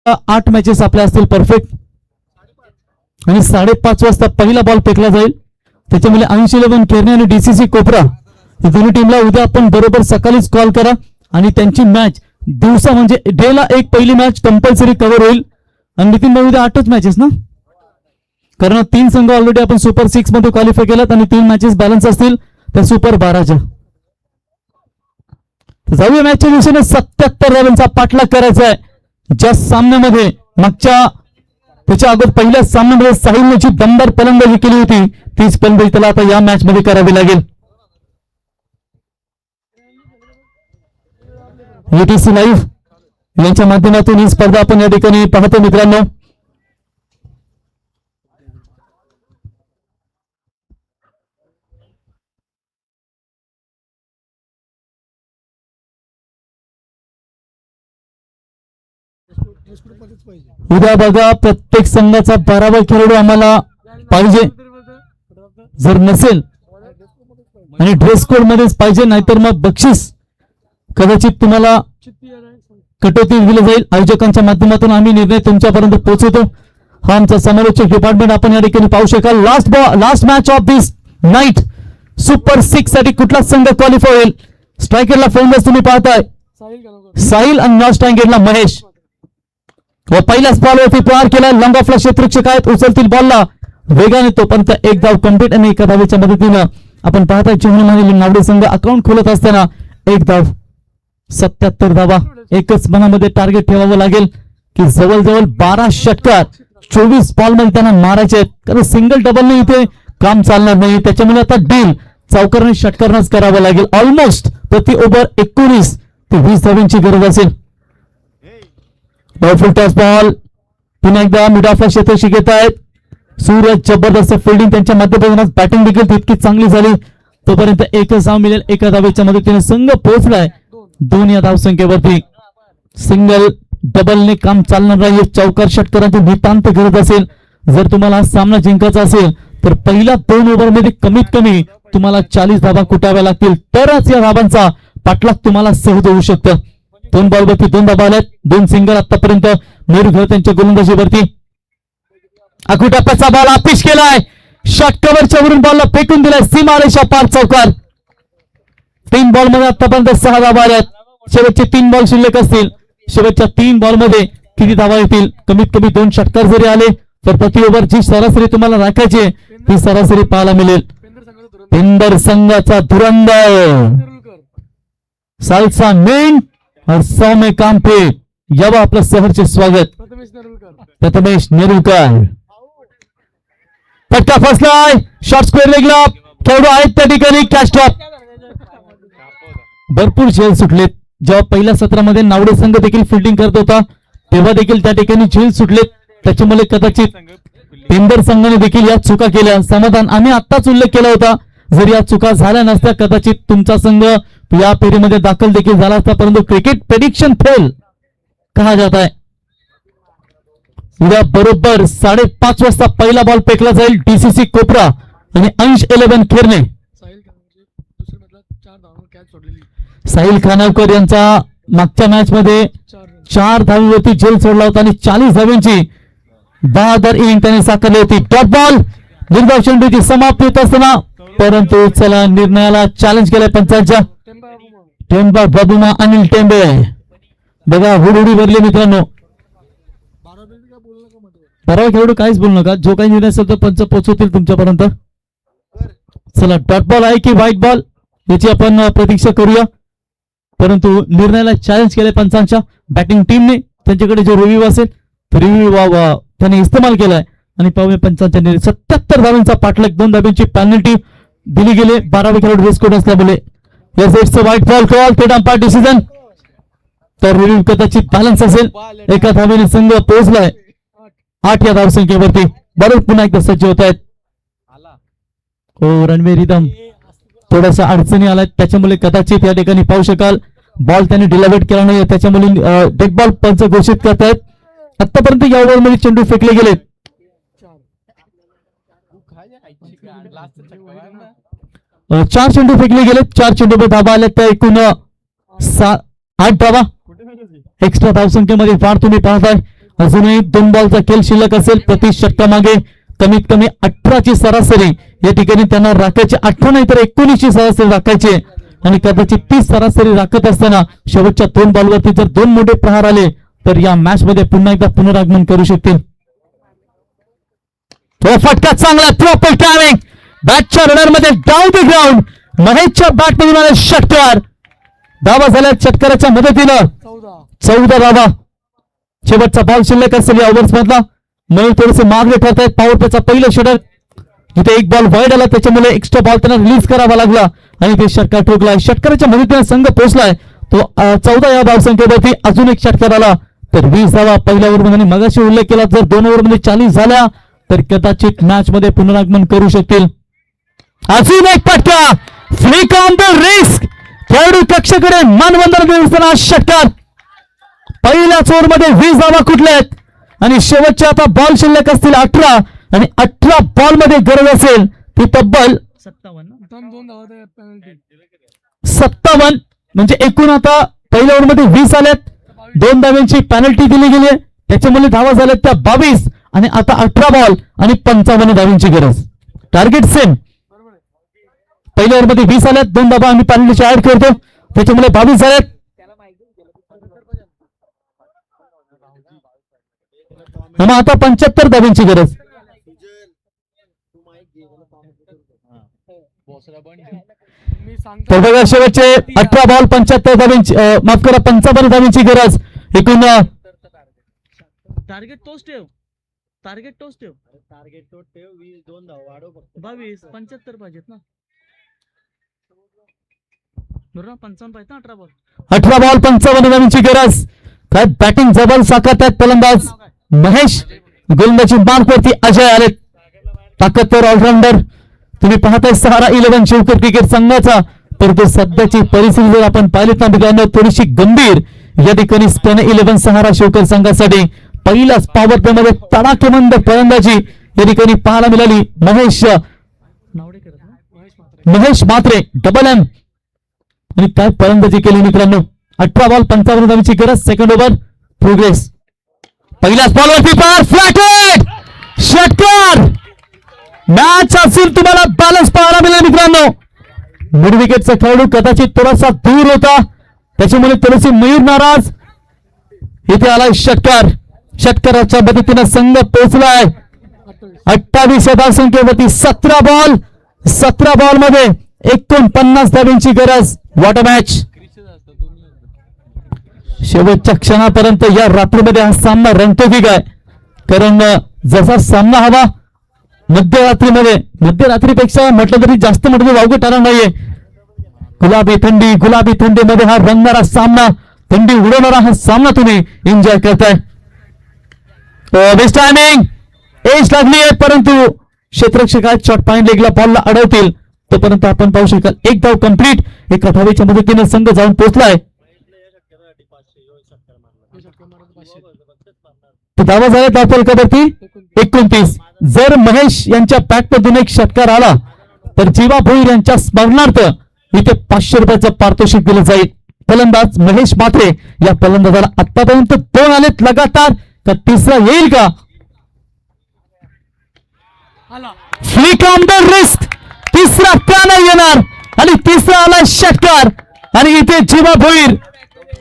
8 मॅचेस आपल्या असतील परफेक्ट आणि 5:30 वाजता पहिला बॉल फेकला जाईल. त्याच्यामुळे 80-11 केरने आणि डीसीसी कोपरा या दोन्ही टीमला उद्या आपण बरोबर सकाळीच कॉल करा आणि त्यांची मॅच दिवसा म्हणजे डेला एक पहिली मॅच कंपल्सरी कव्हर होईल. आणि नितीन भाऊ उद्या 8च मॅचेस ना, कारण 3 संघ ऑलरेडी आपण सुपर 6 मध्ये क्वालिफाय केलात आणि 3 मॅचेस बॅलन्स असतील त्या सुपर 12च्या. जाऊया मॅचच्या दिवशीने 77 रनचा पाठलाग करायचा आहे. ज्या सामन्यामध्ये त्याच्या अगोदर पहिल्या सामन्यामध्ये साहिलने जी दमदार फलंदाजी केली होती तीच फलंदाजी त्याला आता या मॅच मध्ये करावी लागेल. UTC लाईव्ह यांच्या माध्यमातून ही स्पर्धा आपण या ठिकाणी पाहतो मित्रांनो. उद्या बघा प्रत्येक संघाचा 12वा खेळाडू आम्हाला पाहिजे. जर नसेल आणि ड्रेस कोड मध्येच पाहिजे, नाहीतर मग बक्षीस कदाचित तुम्हाला कटौती दिली जाईल. आयोजकांच्या माध्यमातून आम्ही निर्णय तुमच्यापर्यंत पोहोचवतो. हा आमचा समालोचक डिपार्टमेंट आपण या ठिकाणी पाहू शकाल. Last match of this night super 6 साठी कुठला संघ क्वालिफाय होईल. स्ट्रायकरला फलंदाज तुम्ही पाहताय साहिल आणि नॉन स्ट्रायकरला महेश. व पहिल्याच बॉलवरती प्रहार केला. लॉंग ऑफला क्षेत्ररक्षक आहेत, उचलतील बॉलला वेगाने तोपर्यंत एक धाव कंप्लीट आणि एका धावेच्या मदतीनं आपण पाहताय चिमणी नावडे संघ अकाउंट खोलत असताना एक धाव. 77 धावा एकच मनामध्ये टार्गेट ठेवावं लागेल की जवळजवळ 12 षटकार 24 बॉल मध्ये त्यांना मारायचे आहेत, कारण सिंगल डबलने इथे काम चालणार नाही. त्याच्यामुळे आता डील चौकारने षटकारांच करावं लागेल. ऑलमोस्ट प्रति ओव्हर 19 ते 20 धावांची गरज असेल. फुल टॉस बॉल पुन्हा एकदा मिड ऑफला क्षेत्ररक्षक घेत आहेत. सूरज जबरदस्त फिल्डिंग त्यांच्या माध्यमातून बॅटिंग देखील तितकी चांगली झाली. तोपर्यंत एकच धाव मिळेल. एका धावेच्या मदतीने संघ पोहोचलाय 2 या धावसंख्येवरती. सिंगल डबलने काम चालणार नाही. चौकार षटकारांची नितांत गरज असेल. जर तुम्हाला हा सामना जिंकायचा असेल तर पहिल्या 2 ओव्हरमध्ये कमीत कमी तुम्हाला 40 धावा कुटाव्या लागतील, तरच या धावांचा पाठलाग तुम्हाला सहज होऊ शकतं. 2 बॉलवरती 2 धावा आल्यात, 2 सिंगल आतापर्यंत मेरुघर त्यांच्या गोलंदाजीवरती. अकुटाप्पाचा बॉल आपिश केलाय, शॉट कव्हरच्या वरून बॉलला फेकून दिलाय सीमारेषा पार चौकार. 3 बॉल मध्ये आतापर्यंत 6 धावा आल्यात. शेवटचे 3 बॉल शिल्लक असतील. शेवटच्या 3 बॉल मध्ये किती धावा येतील. कमीत कमी 2 षटकार जरी आले तर प्रति ओव्हर जी सरासरी तुम्हाला राखायची ती सरासरी पाहायला मिळेल. पेंदर संघाचा धुरंदर सालसा मेन और 100 में काम पे यावं आपलं सहर्ष स्वागत. प्रथमेश नेरुलकर फटका फसलाय. शॉर्ट स्क्वेअर लेगला खेळाडू आहेत त्या ठिकाणी. Catch drop. भरपूर झेल सुटलेत. जेव्हा पहिल्या सत्रामध्ये नावडे संघ देखील फिल्डिंग करत होता तेव्हा देखील त्या ठिकाणी झेल सुटलेत. त्याच्यामुळे कदाचित पेंदर संघाने देखील या चुका केल्या. समाधान आम्ही आत्ताच उल्लेख केला होता, जर या चुका झाल्या नसत्या कदाचित तुमचा संघ या फेरीमध्ये दाखल देखील झाला असता. परंतु क्रिकेट प्रेडिक्शन फेल कहा जाता है. उद्या बरोबर 5:30 वाजता पहिला बॉल फेकला जाईल. डीसीसी कोपरा आणि अंश 11 खेरणे. साहिल खानावकर यांचा मागच्या मॅच मध्ये 4 धावांवरती झेल सोडला होता आणि 40 धावांची 10 इनिंग त्याने साकारली होती. टॉप बॉल निर्धाव चेंडूची समाप्ती होत असताना परंतु चला निर्णयाला चॅलेंज केलाय पंचांच्या. टेंबा बाबुमा अनिल टेंबे बघा हुडहुडी भरली मित्रांनो. 12 खेळाडू काहीच बोलू नका. जो काही निर्णय असेल तो पंच पोहोचवतील तुमच्यापर्यंत. चला डॉट बॉल आहे की व्हाईट बॉल याची आपण प्रतीक्षा करूया. परंतु निर्णयाला चॅलेंज केलंय पंचांच्या बॅटिंग टीमने. त्यांच्याकडे जो रिव्ह्यू असेल तो रिव्ह्यू त्याने इस्तेमाल केलाय आणि पाहूया पंचांच्या निर्णय. 77 धावांचा पाठलाग, 2 धावांची पेनल्टी दिली गेली. 12वे खेळाडू रेस कोड असल्यामुळे yes it's a white ball call. Third umpire decision. तर रिव्ह्यू कदाचित बॅलन्स असेल. एका धावेने संघ पोहोचलाय 8 या धावसंख्येवरती. बरोबर पुन्हा एकदा सज्ज होत आहेत. हो रणवीर रिदम थोडासा अडचणी आलाय, त्याच्यामुळे कदाचित या ठिकाणी पाहू शकाल बॉल त्याने डिलावेट केला नाही. त्याच्यामुळे डेड बॉल पंच घोषित करतायत. आतापर्यंत या ओव्हरमध्ये चेंडू फेकले गेले. 4 चेंडू फेकले गेले. 4 चेंडू धाबा आल्या त्या एकूण 8 धावा. एक्स्ट्रा धावसंख्येमध्ये फार तुम्ही पाहताय अजूनही 2 बॉलचा खेळ शिल्लक असेल. प्रति षटकामागे कमीत कमी 18ची सरासरी या ठिकाणी त्यांना राखायची. 18 नाही तर 19ची सरासरी राखायची आणि कदाचित 30 सरासरी राखत असताना शेवटच्या 2 बॉलवरती जर 2 मोठे प्रहार आले तर या मॅच मध्ये पुन्हा एकदा पुनरागमन करू शकतील. तो फटका चांगला, प्रॉपर टायमिंग, बॅटच्या रनर मध्ये डाऊन द ग्राउंड. महेशच्या बॅट मधून आले षटकार. धावा झाल्या षटकाराच्या मदतीनं 14 धावा. शेवटचा बॉल शिल्लक असेल या ओव्हर्स मधला. मयूर थोडेसे मागे ठरत आहेत. पॉवर प्लेचा पहिलं षटक जिथे 1 बॉल वाईड आला त्याच्यामुळे एक्स्ट्रा बॉल त्यांना रिलीज करावा लागला आणि ते षटकार ठोकलाय. षटकाराच्या मदतीने संघ पोहोचलाय तो 14 या धावसंख्येवरती. अजून एक षटकार आला तर 20 धावा पहिल्या ओव्हरमध्ये. मगाशी उल्लेख केला जर 2 ओव्हरमध्ये 40 झाल्या तर कदाचित मॅच मध्ये पुनरागमन करू शकतील. अजून एक फटका, फ्लिक ऑन द रिस्क. खेळाडू कक्षाकडे मानवंदना देताना षटकार. पहिल्याच ओव्हरमध्ये 20 धावा कुठल्यात आणि शेवटचे आता बॉल शिल्लक असतील 18 आणि 18 बॉल मध्ये गरज असेल ती तब्बल 57. म्हणजे एकूण आता पहिल्या ओव्हरमध्ये 20 आल्यात. 2 धाव्यांची पेनल्टी दिली गेली आहे त्याच्यामुळे धावा झाल्यात त्या 22 आणि आता 18 बॉल आणि 55 धाव्यांची गरज. Target same. पहिल्या ओव्हरमध्ये 20 आल्यात, 2 धावा आम्ही पेनल्टीची ऍड करतो त्याच्यामुळे 22 झाल्यात. आता 75 धाव्यांची गरज. तर बघा शेवटचे 18 बॉल 75 धाव्यांची, माफ करा 55 धाव्यांची गरज. एकूण टार्गेट तोच ठेव. टार्गेट तोच ठेव. टार्गेट तोच ठेव. 20 2 धावा वाढव फक्त. 22 75 पाहिजेत ना बरोबर. 55 पाहिजे ना. 18 बॉल 55 धाव्यांची गरज. काय बॅटिंग जबल साकारत आहेत फलंदाज महेश. गोलंदाजी मार्कवरती अजय आले. ताकदवर ऑलराऊंडर. तुम्ही पाहताय सहारा 11 शिवकर क्रिकेट संघाचा. परंतु सध्याची परिस्थिती जर आपण पाहिली तर मित्रांनो थोडीशी गंभीर या ठिकाणी स्पेन 11 सहारा शिवकर संघासाठी. पहिल्याच पॉवर प्ले मध्ये तडाखेबंद फलंदाजी या ठिकाणी पाहायला मिळाली. महेश मात्रे डबल एम आणि काय फलंदाजी केली मित्रांनो. 18 बॉल 55 धावांची गरज. Second over progress. पहिल्याच बॉलवरती पार फ्लॅटेड षटकार. मॅच असेल तुम्हाला बॅलन्स पाहायला मिळेल मित्रांनो. मिड विकेटचा खेळाडू कदाचित थोडासा दूर होता त्याच्यामुळे थोडेसे मयूर नाराज. इथे आलाय षटकार. षटकाराच्या मदतीने संघ पोहोचलाय 28 या धावसंख्येवरती. 17 बॉल मध्ये 49 धावांची गरज. What a match. शेवटच्या क्षणापर्यंत या रात्रीमध्ये हा सामना रंगतो की काय. कारण जसा सामना हवा मध्यरात्रीपेक्षा म्हटलं तरी जास्त मोठं वावगं ठरणार नाहीये. गुलाबी थंडीमध्ये हा रंगणारा सामना, थंडी उडवणारा हा सामना तुम्ही एन्जॉय करताय. Best timing. एज लागली आहे परंतु क्षेत्ररक्षक शॉट पॉइंट लेगला बॉलला अडवतील तोपर्यंत आपण पाहू शकाल 1 धाव कंप्लीट. एका धावेच्या मदतीने संघ जाऊन पोहोचलाय. धावा झाल्या धावफलकावरती 29. जर महेश यांच्या बॅटमधून एक षटकार आला तर जीवा भोईर यांच्या स्मरणार्थ इथे 500 रुपयाचं पारितोषिक दिलं जाईल. फलंदाज महेश मात्रे या फलंदाजाला आतापर्यंत 2 आलेत लगातार. तर तिसरा येईल का. Flick on the risk. तिसरा का नाही येणार आणि तिसरा आला षटकार. आणि इथे जीवा भोईर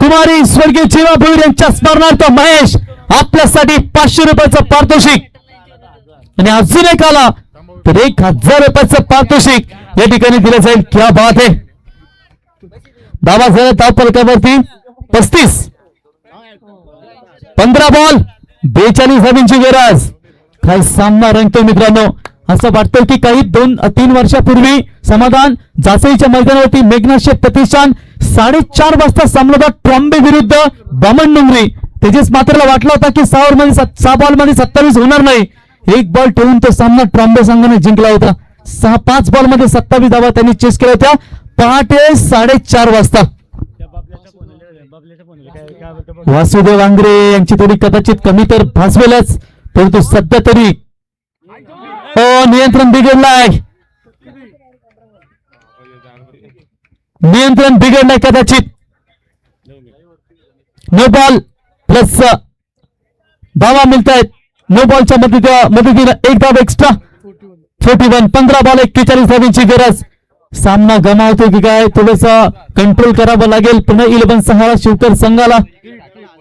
कुमारी स्वर्गीय जीवा भोईर यांच्या स्मरणार्थ महेश आपल्यासाठी 500 रुपयाचं पारितोषिक. आणि अजून एक आला तर 1000 रुपयाचं पारितोषिक या ठिकाणी दिलं जाईल. क्या बात आहे. धावा झाल्या धावफलकावरती 35. 15 बॉल 42 धावांची गरज. काही सामना रंगतो मित्रांनो. असं वाटतं की काही 2-3 वर्षापूर्वी समाधान जासईच्या मैदानावरती मेघना शेठ प्रतिष्ठान 4:30 वाजता सामना होता ट्रॉम्बे विरुद्ध बामण डोंगरी. तेजस मात्रला वाटलं होता की 6 बॉल मध्ये 27 होणार नाही. 1 बॉल ठेवून तो सामना ट्रॉम्बे संघाने जिंकला होता. 5 बॉल मध्ये 27 धावा त्यांनी चेस केल्या होत्या. पहाटे 4:30 वाजता. वासुदेव आंग्रे यांची थोडी कदाचित कमी तर भासवेलच परंतु सध्या तरी नियंत्रण बिघडलंय कदाचित. नो बॉल प्लस धावा मिळत आहेत. 9 बॉलच्या मदतीने एक धाव एक्स्ट्रा. 41 15 बॉल 41 धावांची गरज. सामना गमावतो की काय थोडंसं कंट्रोल करावं लागेल. पुन्हा 11 सहारा शिवकर संघाला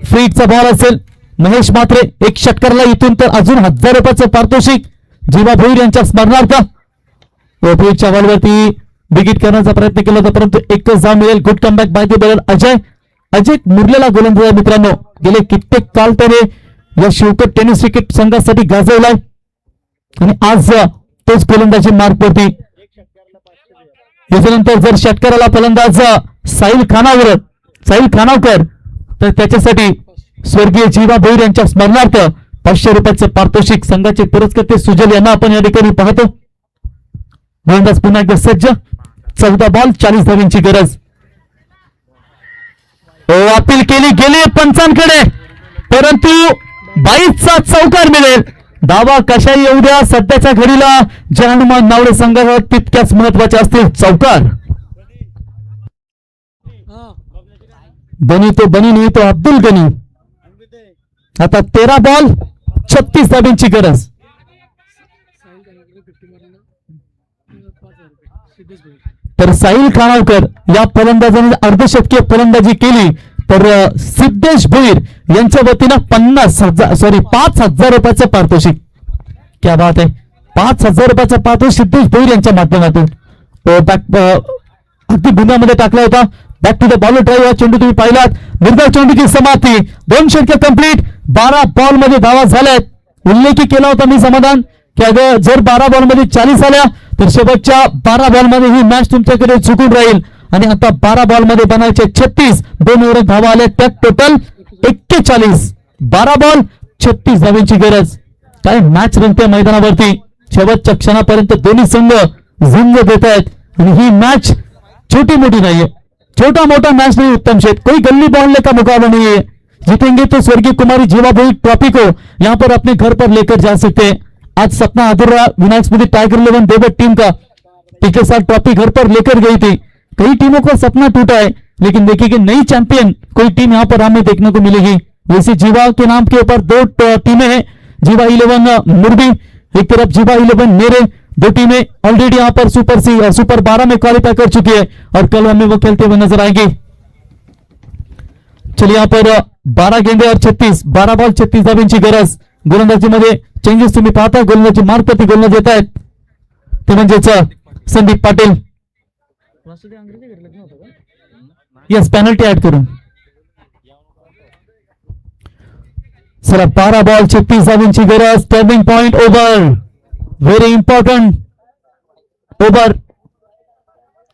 फ्रीटचा बॉल असेल. महेश म्हात्रे एक षटकारला इथून तर अजून 1000 रुपयाचं पारितोषिक जीवा भोईर यांच्या स्मरणार्थ. फ्रीटच्या बॉलवरती विकेट करण्याचा प्रयत्न केला होता परंतु एकच धाव मिळेल. Good comeback by the bowler Ajay मुरलेला गोलंदाज आहे मित्रांनो. गेले कित्येक काल त्याने या शिवकर टेनिस क्रिकेट संघासाठी गाजवलाय आणि आज तोच गोलंदाजी मार्क वरती. याच्यानंतर जर षटकाराला फलंदाज साहिल खानावकर तर त्याच्यासाठी स्वर्गीय जीवा भोईर यांच्या स्मरणार्थ 500 रुपयाचं पारितोषिक. संघाचे पुरस्कर्ते सुजल यांना आपण या ठिकाणी पाहतो. गोलंदाज पुन्हा एकदा सज्ज. 14 बॉल 40 धावांची गरज. अपील केली गेली पंचांकडे परंतु 22चा चौकार मिळेल. धावा कशाही येऊ द्या सध्याच्या घडीला जे हनुमान नावडे संघाला तितक्याच महत्वाचे असतील चौकार. बनी नाही तो अब्दुल गनी. आता 13 बॉल 36 धावांची गरज. तर साहिल खानावकर या फलंदाजाने अर्धशतकीय फलंदाजी केली तर सिद्धेश भोईर यांच्या वतीनं 5,000 रुपयाचं पारितोषिक. क्या बात आहे. 5,000 रुपयाचं पारितोषिक सिद्धेश भोईर यांच्या माध्यमातून. अगदी गुन्ह्यामध्ये टाकला होता. Back to the ball drive हा चेंडू तुम्ही पाहिलात. निर्धाव चेंडूची समाप्ती. 2 षटके कंप्लीट. 12 बॉल मध्ये धावा झाल्यात. उल्लेख केला होता मी समाधान की अगं जर 12 बॉल मध्ये 40 आल्या तर शेवटच्या 12 बॉल मध्ये ही मॅच तुमच्याकडे चुकून राहील आणि आता 12 बॉल मध्ये बनायचे 36. 2 ओव्हर धावा आल्या त्यात टोटल 41. 12 बॉल 36 धावांची गरज. काय मॅच रंगते मैदानावरती. शेवटच्या क्षणापर्यंत दोन्ही संघ झुंज देत आहेत आणि ही मॅच छोटी मोठी नाहीये. छोटा मोटा मैच नहीं उत्तम शेठ. कोई गली मोहल्ले का मुकाबला नहीं है. जीतेंगे तो स्वर्गीय कुमारी जीवा भोईर ट्रॉफी को यहाँ पर अपने घर पर लेकर जा सकते हैं. आज सपना अधूरा विनायक स्मृति टाइगर 11 देवट टीम का पिछले साल ट्रॉफी घर पर लेकर गई थी. कई टीमों का सपना टूटा है लेकिन देखिए कि नई चैंपियन कोई टीम यहाँ पर हमें देखने को मिलेगी. वैसे जीवा के नाम के ऊपर 2 टीमें हैं. जीवा 11 मुरबी एक तरफ जीवा 11 मेरे. 2 टीमें ऑलरेडी यहाँ पर सुपर 12 में क्वालिफाई कर चुकी है और कल हमें वो खेलते हुए नजर आएंगे. चलिए यहाँ पर 12 गेंदे और 36. 12 बॉल 36 धावांची गरज. गोलंदाजी मध्ये चेंजेस तुम्ही पाहता. गोलंदाजी मार्फत गोलंदाज येत आहेत ते म्हणजेच Sandeep Patil. Yes penalty add करून. चला 12 बॉल 36 धावांची गरज. Turning point over. Very important over.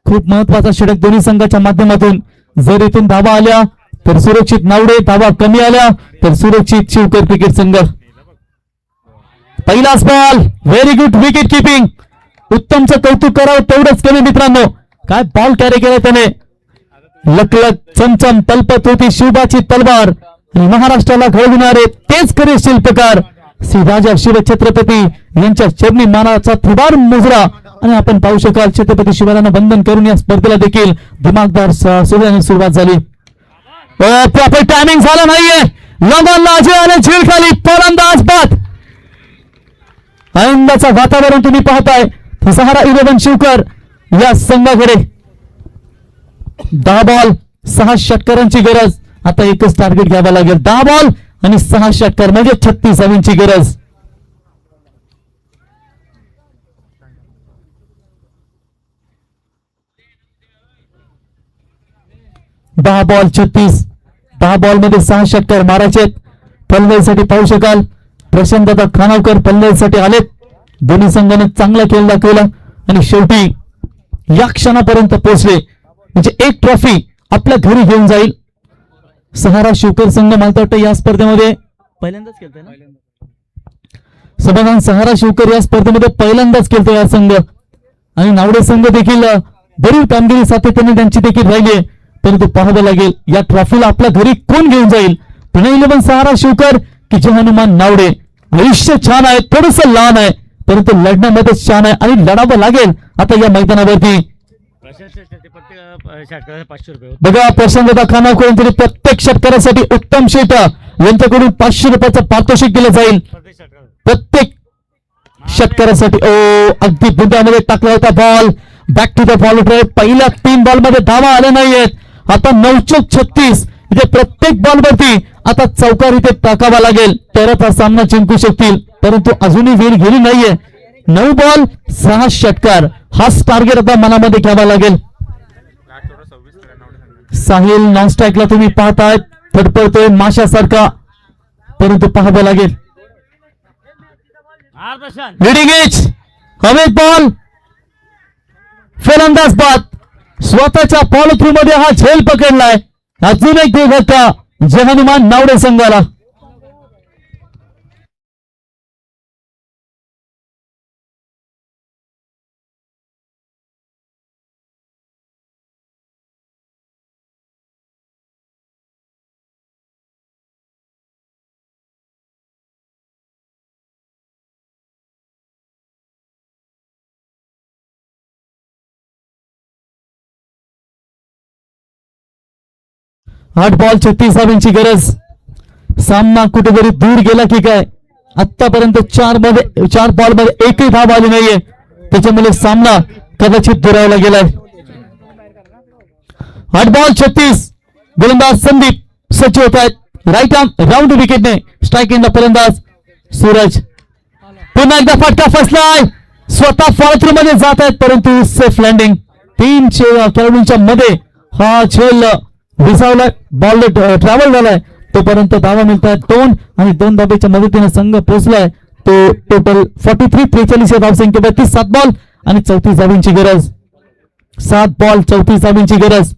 खूप महत्वाचा षटक दोन्ही संघाच्या माध्यमातून. जर इथून धावा आल्या तर सुरक्षित नावडे. धावा कमी आल्या तर सुरक्षित शिवकर क्रिकेट संघ. पहिलाच ball. Very good wicket keeping. उत्तमचं कौतुक करावं तेवढंच कमी मित्रांनो. काय बॉल कॅरी केला त्याने. लकलक चमचम तलपत होती शिवबाची तलवार आणि महाराष्ट्राला घडविणारे तेच खरे शिल्पकार श्री राजा शिवछत्रपती यांच्या चरणी मानाचा थोडार मुजरा. आणि आपण पाहू शकाल छत्रपती शिवाजींना वंदन करून या स्पर्धेला देखील दिमागदार सुरुवात झाली. प्रॉपर टायमिंग झाला नाहीये. लॉंगॉनला अजय आणि झील खाली फलंदाज बाद. आनंदाचं वातावरण तुम्ही पाहताय. सहारा 11 शिवकर या संघाकडे 10 बॉल 6 षटकारांची गरज. आता एकच टार्गेट घ्यावा लागेल. 10 बॉल आणि 6 षटकार म्हणजे 36 धावांची गरज. दहा बॉल 36. 10 बॉल मध्ये 6 षटकार मारायचे. फलंदाजीसाठी पाहू शकाल प्रशांतदा खानावकर फलंदाजीसाठी आलेत. दोन्ही संघाने चांगला खेळ दाखवला आणि शेवटी या क्षणापर्यंत पोहोचले म्हणजे एक ट्रॉफी आपल्या घरी घेऊन जाईल. सहारा शिवकर संघ मला वाटतं या स्पर्धेमध्ये पहिल्यांदाच खेळतोय ना. समाधान सहारा शिवकर या स्पर्धेमध्ये पहिल्यांदाच खेळतोय या संघ आणि नावडे संघ देखील बरीच कामगिरी सातत्याने त्यांची देखील राहिली आहे. परंतु पाहावं लागेल या ट्रॉफीला आपल्या घरी कोण घेऊन जाईल. पुणे 11 सहारा शिवकर की जे हनुमान नावडे. आयुष्य छान आहे थोडस लहान आहे परंतु लढण्यामध्ये छान आहे आणि लढावं लागेल आता या मैदानावरती. बघा प्रशांतदा खानावकर यांनी प्रत्येक षटकारासाठी उत्तम शेट यांच्याकडून 500 रुपयाचं पारितोषिक दिलं जाईल प्रत्येक षटकारासाठी. ओ अगदी बुद्धामध्ये टाकला होता ball. Back to the ball drive. पहिल्या 3 बॉलमध्ये धावा आल्या नाहीयेत. आता 9-36 इथे प्रत्येक बॉलवरती आता चौकार इथे टाकावा लागेल तरच हा सामना जिंकू शकतील, परंतु अजूनही वेळ गेली नाहीये. 9 बॉल 6 षटकार हाच टार्गेट आता मनामध्ये घ्यावा लागेल. साहिल नॉन स्ट्राईकला तुम्ही पाहताय, फडफडतोय माशासारखा, परंतु पाहावं लागेल. लीडिंग एज हवेत बॉल. फलंदाज बाद. स्वतःच्या फॉलो थ्रू मध्ये हा झेल पकडलाय. अजून एक गोल होता जय हनुमान नावडे संघाला. आठ बॉल 36 धावांची गरज. सामना कुठेतरी दूर गेला की काय. आतापर्यंत 4 बॉलमध्ये एकही धाव आली नाहीये, त्याच्यामुळे सामना कदाचित दुरावला गेलाय. 8 बॉल 36. गोलंदाज संदीप सज्ज होत आहेत. राईट आर्म राऊंड विकेटने स्ट्राईक इन फलंदाज सूरज. पुन्हा एकदा फटका फसलाय. स्वतः फॉलो मध्ये जात आहेत, परंतु सेफ लँडिंग. 3 खेळाडूंच्या मध्ये हा झेल विसावलाय. बॉल ट्रॅव्हल झालाय, तोपर्यंत धावा मिळतात 2 आणि 2 धावेच्या मदतीने संघ पोहोचलाय. तो टोटल 43-43 या धावसंख्येवरती 7 बॉल आणि 34 धावांची गरज. 7 बॉल 34 धावांची गरज.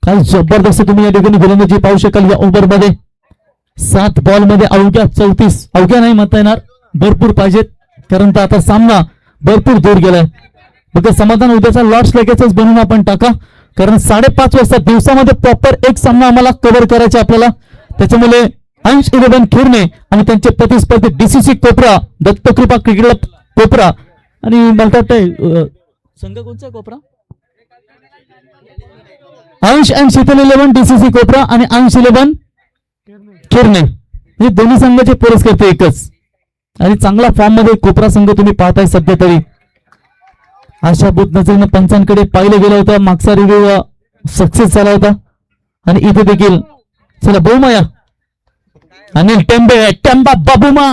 काय जबरदस्त तुम्ही या ठिकाणी गोलंदाजी पाहू शकाल या ओव्हरमध्ये. 7 बॉल मध्ये अवघ्या 34, अवघ्या नाही म्हणता येणार, भरपूर पाहिजेत, कारण तर आता सामना भरपूर दूर गेलाय. बघा समाधान उद्याचा लॉट्स लगेचच बनवून आपण टाका, कारण 5:30 वाजता दिवसामध्ये प्रॉपर एक सामना आम्हाला कव्हर करायचा आपल्याला. त्याच्यामुळे अंश 11 खिरणे आणि त्यांचे प्रतिस्पर्धी डीसीसी कोपरा, दत्तकृपा क्रिकेट क्लब कोपरा आणि मला वाटतंय संघ कोणचा कोपरा, अंश अँड शीतल 11 डीसीसी कोपरा आणि अंश 11 खिरणे, हे दोन्ही संघाचे पुरस्कर्ते एकच. आणि चांगला फॉर्म मध्ये कोपरा संघ तुम्ही पाहताय सध्या तरी. आशाभूत नजरेनं पंचांकडे पाहिलं गेलं होतं. मागचा रिव्ह्यू सक्सेस झाला होता आणि इथे देखील. चला बहुमाया अनिल टेंबा बाबूमा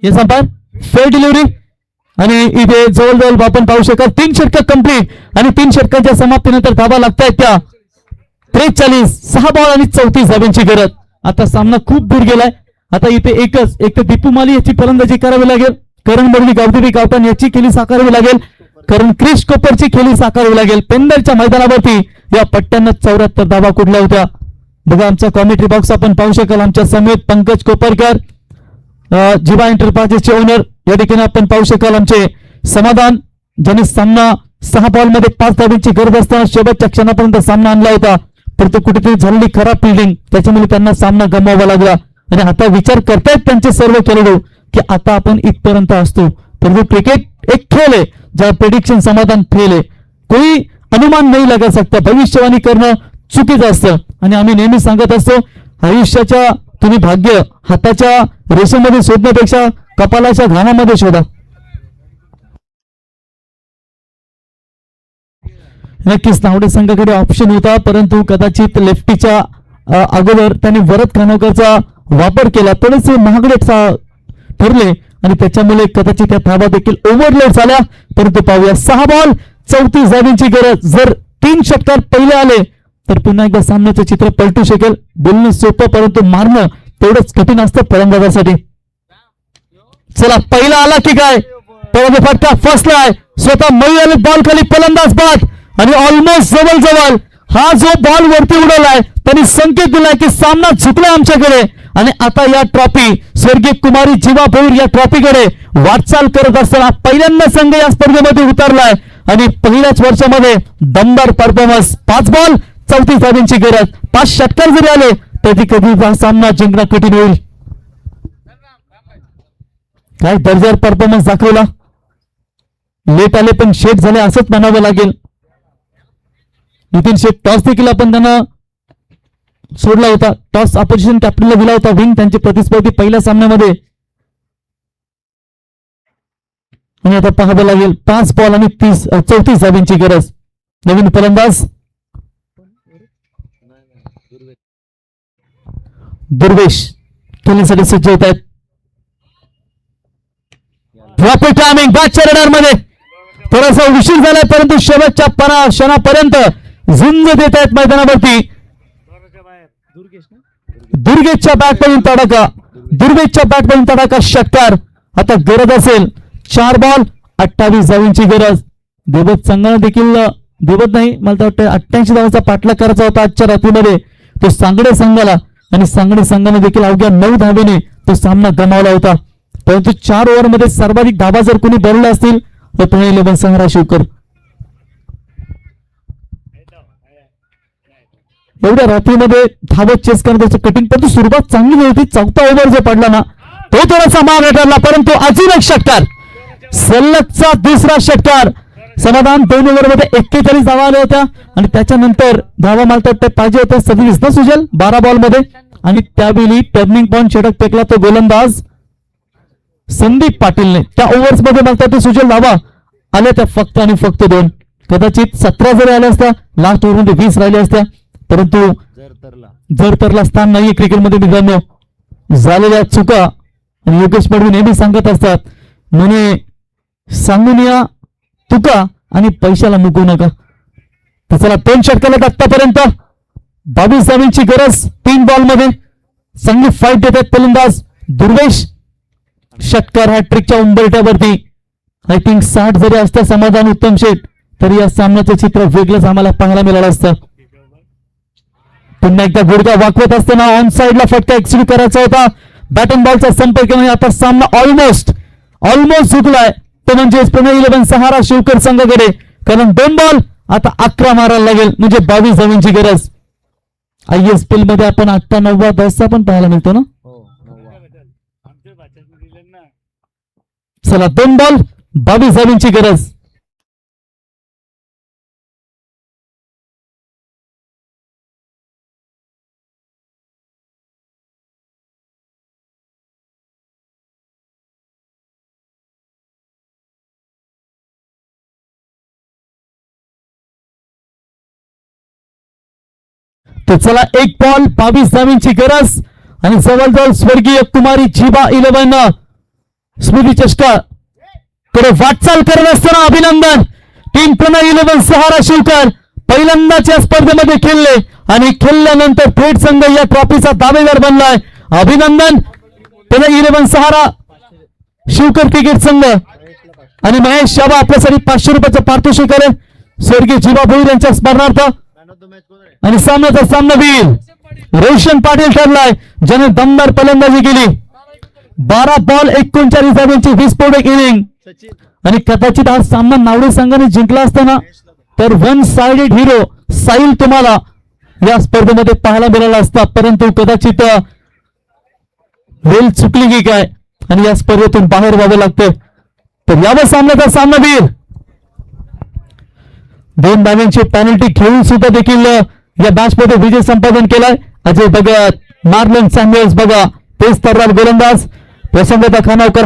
हे संपार फेअर डिलिव्हरी आणि इथे जवळजवळ आपण पाहू शकाल 3 षटक कंप्लीट आणि 3 षटकांच्या समाप्तीनंतर धावा लागतायत त्या 43. 6 बॉल आणि 34 धावांची गरज. आता सामना खूप दूर गेलाय. आता इथे एक तर दीपू माली याची फलंदाजी करावी लागेल, करण बर्वी गावदेवी गावतान याची खेळी साकारावी लागेल, कारण क्रिश कोपरची खेळी साकारावी लागेल. पेंदरच्या मैदानावरती या पट्ट्यांना 74 धावा कुठल्या होत्या. बघा आमचा कॉमेंट्री बॉक्स आपण पाहू शकाल. आमच्या समेत पंकज कोपरकर, जिवा एंटरप्राइजेसचे ओनर या ठिकाणी आपण पाहू शकाल. आमचे समाधान ज्यांनी सामना 6 बॉल मध्ये 5 धावांची गरज असताना शेवटच्या क्षणापर्यंत सामना आणला होता, परंतु कुठेतरी झालेली खराब फिल्डिंग त्याच्यामुळे त्यांना सामना गमवावा लागला. आणि आता विचार करतायत त्यांचे सर्व खेळाडू की आता आपण इथपर्यंत असतो, परंतु क्रिकेट एक खेळ आहे ज्या प्रेडिक्शन समाधान फेल आहे. कोई अनुमान नाही लगा सकता. भविष्यवाणी करणं चुकीचं असतं आणि आम्ही नेहमी सांगत असतो आयुष्याच्या तुम्ही भाग्य हाताच्या रेषेमध्ये शोधण्यापेक्षा कपालाच्या घामामध्ये शोधा. नक्कीच नावडे संघाकडे ऑप्शन होता, परंतु कदाचित लेफ्टीच्या अगोदर त्यांनी वरद खानोकरचा वापर केला, थोडेसे महागडे ठरले आणि त्याच्यामुळे कदाचित त्या धावा देखील ओव्हरलोड झाल्या. परंतु पाहूया 6 बॉल 34 धावांची गरज. जर 3 षटकार पहिले आले तर पुन्हा एकदा सामन्याचं चित्र पलटू शकेल. बोलणं सोपं परंतु मारणं तेवढंच कठीण असतं फलंदाजासाठी. चला पहिला आला की काय, परंतु फटका फसलाय. स्वतः मई आले बॉल खाली, फलंदाज बाद आणि ऑलमोस्ट जवळ हा जो बॉल वरती उडवलाय त्यांनी संकेत दिलाय की सामना झुकला आमच्याकडे आणि आता या ट्रॉफी स्वर्गीय कुमारी जीवा भोईर या ट्रॉफीकडे वाटचाल करत असताना पहिल्यांदा संघ या स्पर्धेमध्ये उतरलाय आणि पहिल्याच वर्षामध्ये दमदार परफॉर्मन्स. 5 बॉल 34 धावांची गरज. 5 षटकार जरी आले तरी कधी हा सामना जिंकणं कठीण होईल. काय दर्जेदार परफॉर्मन्स दाखवला. लेट आले पण शेट झाले असंच म्हणावं लागेल. नितीन शेट टॉस देखील आपण त्यांना सोडला होता. टॉस ऑपोजिशन कॅप्टनला दिला होता विंग त्यांचे प्रतिस्पर्धी पहिल्या सामन्यामध्ये. आणि आता पाहावं लागेल 5 बॉल आणि 34 धावांची गरज. नवीन फलंदाज दुर्वेश खेळण्यासाठी सज्ज होत आहेत. प्रॉपर टायमिंग बॅटच्या रडार मध्ये थोडासा उशीर झालाय परंतु शेवटच्या क्षणापर्यंत झुंज देत आहेत मैदानावरती. दुर्गेशच्या बॅटमधून तडाखा, दुर्गेशच्या बॅटमधून तडाखा षटकार. आता गरज असेल 4 बॉल 28 धावांची गरज. देवत संघाने देखील देवत नाही मला तर वाटतं 88 धावांचा पाठलाग करायचा होता आजच्या रात्रीमध्ये तो सांगडे संघाला. आणि सांगडे संघाने देखील अवघ्या 9 धावेने तो सामना गमावला होता. परंतु 4 ओव्हरमध्ये सर्वाधिक धावा जर कोणी भरल्या असतील तर पुणे 11 सहारा शिवकर. एवढ्या रात्रीमध्ये धावत चेस करण्याचं कठीण परंतु सुरुवात चांगली होती. 4था ओव्हर जो पडला ना तो थोडासा मागे ठरला परंतु अजून एक षटकार, सलगचा दुसरा षटकार. समाधान 2 ओव्हरमध्ये 41 धावा आल्या होत्या आणि त्याच्यानंतर धावा मला वाटतं पाहिजे होत्या 27 ना सुजल 12 बॉलमध्ये. आणि त्यावेळी टर्निंग पॉइंट षटक फेकला तो गोलंदाज संदीप पाटीलने. त्या ओव्हर्स मध्ये मला वाटतं सुजल धावा आल्या त्या फक्त आणि फक्त 2. कदाचित 17 जरी आल्या असत्या लास्ट ओव्हरमध्ये 20 राहिल्या असत्या परंतु जर तरला स्थान नाहीये क्रिकेटमध्ये मित्रांनो. झालेल्या चुका आणि योगेश पडवी नेहमी सांगत असतात म्हणे सांगून या तुका आणि पैशाला मुकू नका. तर चला 2 षटकाला आतापर्यंत 22 धावांची गरज 3 बॉलमध्ये. चांगली फाईट देत आहेत फलंदाज दुर्वेश. षटकार हॅट्रिकच्या उंबरठ्यावरती. आय थिंक 60 जरी असतं समाधान उत्तम शेठ तरी या सामन्याचं चित्र वेगळंच आम्हाला पाहायला मिळालं असतं. पुन्हा एकदा गुडघा वाकवत असताना ऑन साइडला फटका एक्झिक्यूट करायचा होता. बॅट अँड बॉलचा संपर्क नाही. आता सामना ऑलमोस्ट झुकलाय तो म्हणजे पुणे 11 सहारा शिवकर संघाकडे. कारण 2 बॉल आता 11 मारायला लागेल म्हणजे 22 धावांची गरज. ISPL मध्ये आपण 8, 9, 10 पण पाहायला मिळतो ना. चला 2 बॉल 22 धावांची गरज. तर चला 1 बॉल 22 धावांची गरज. आणि जवळजवळ स्वर्गीय कुमारी जिबा 11 स्मृती चषका कडे वाटचाल करत असताना अभिनंदन. टीम पुणे 11 सहारा शिवकर पहिल्यांदाच या स्पर्धेमध्ये खेळले आणि खेळल्यानंतर थेट संघ या ट्रॉफीचा दावेदार बनलाय. अभिनंदन पुणे 11 सहारा शिवकर क्रिकेट संघ. आणि महेश शाबा आपल्यासाठी 500 रुपयाचं पारितोषिक आहे स्वर्गीय जिबा भोईर यांच्या स्मरणार्थ. आणि सामन्याचा सामनावीर रोशन पाटील ठरलाय ज्याने दमदार फलंदाजी केली. 12 बॉल 39 धावांची विस्फोटक इनिंग. आणि कदाचित हा सामना नावडे संघाने जिंकला असताना तर 1 साइडेड हिरो साहिल तुम्हाला या स्पर्धेमध्ये पाहायला मिळाला असता. परंतु कदाचित वेल चुकली की काय आणि या स्पर्धेतून बाहेर व्हावं लागतं. तर यावर सामन्याचा सामनावीर 2 धावांची पेनल्टी खेळून सुद्धा देखील या मॅच मध्ये विजय संपादन केलाय. अजय भगत, मार्लन सॅम्युअल्स बघा तेच तर्रार गोलंदाज, प्रसंगता खानावकर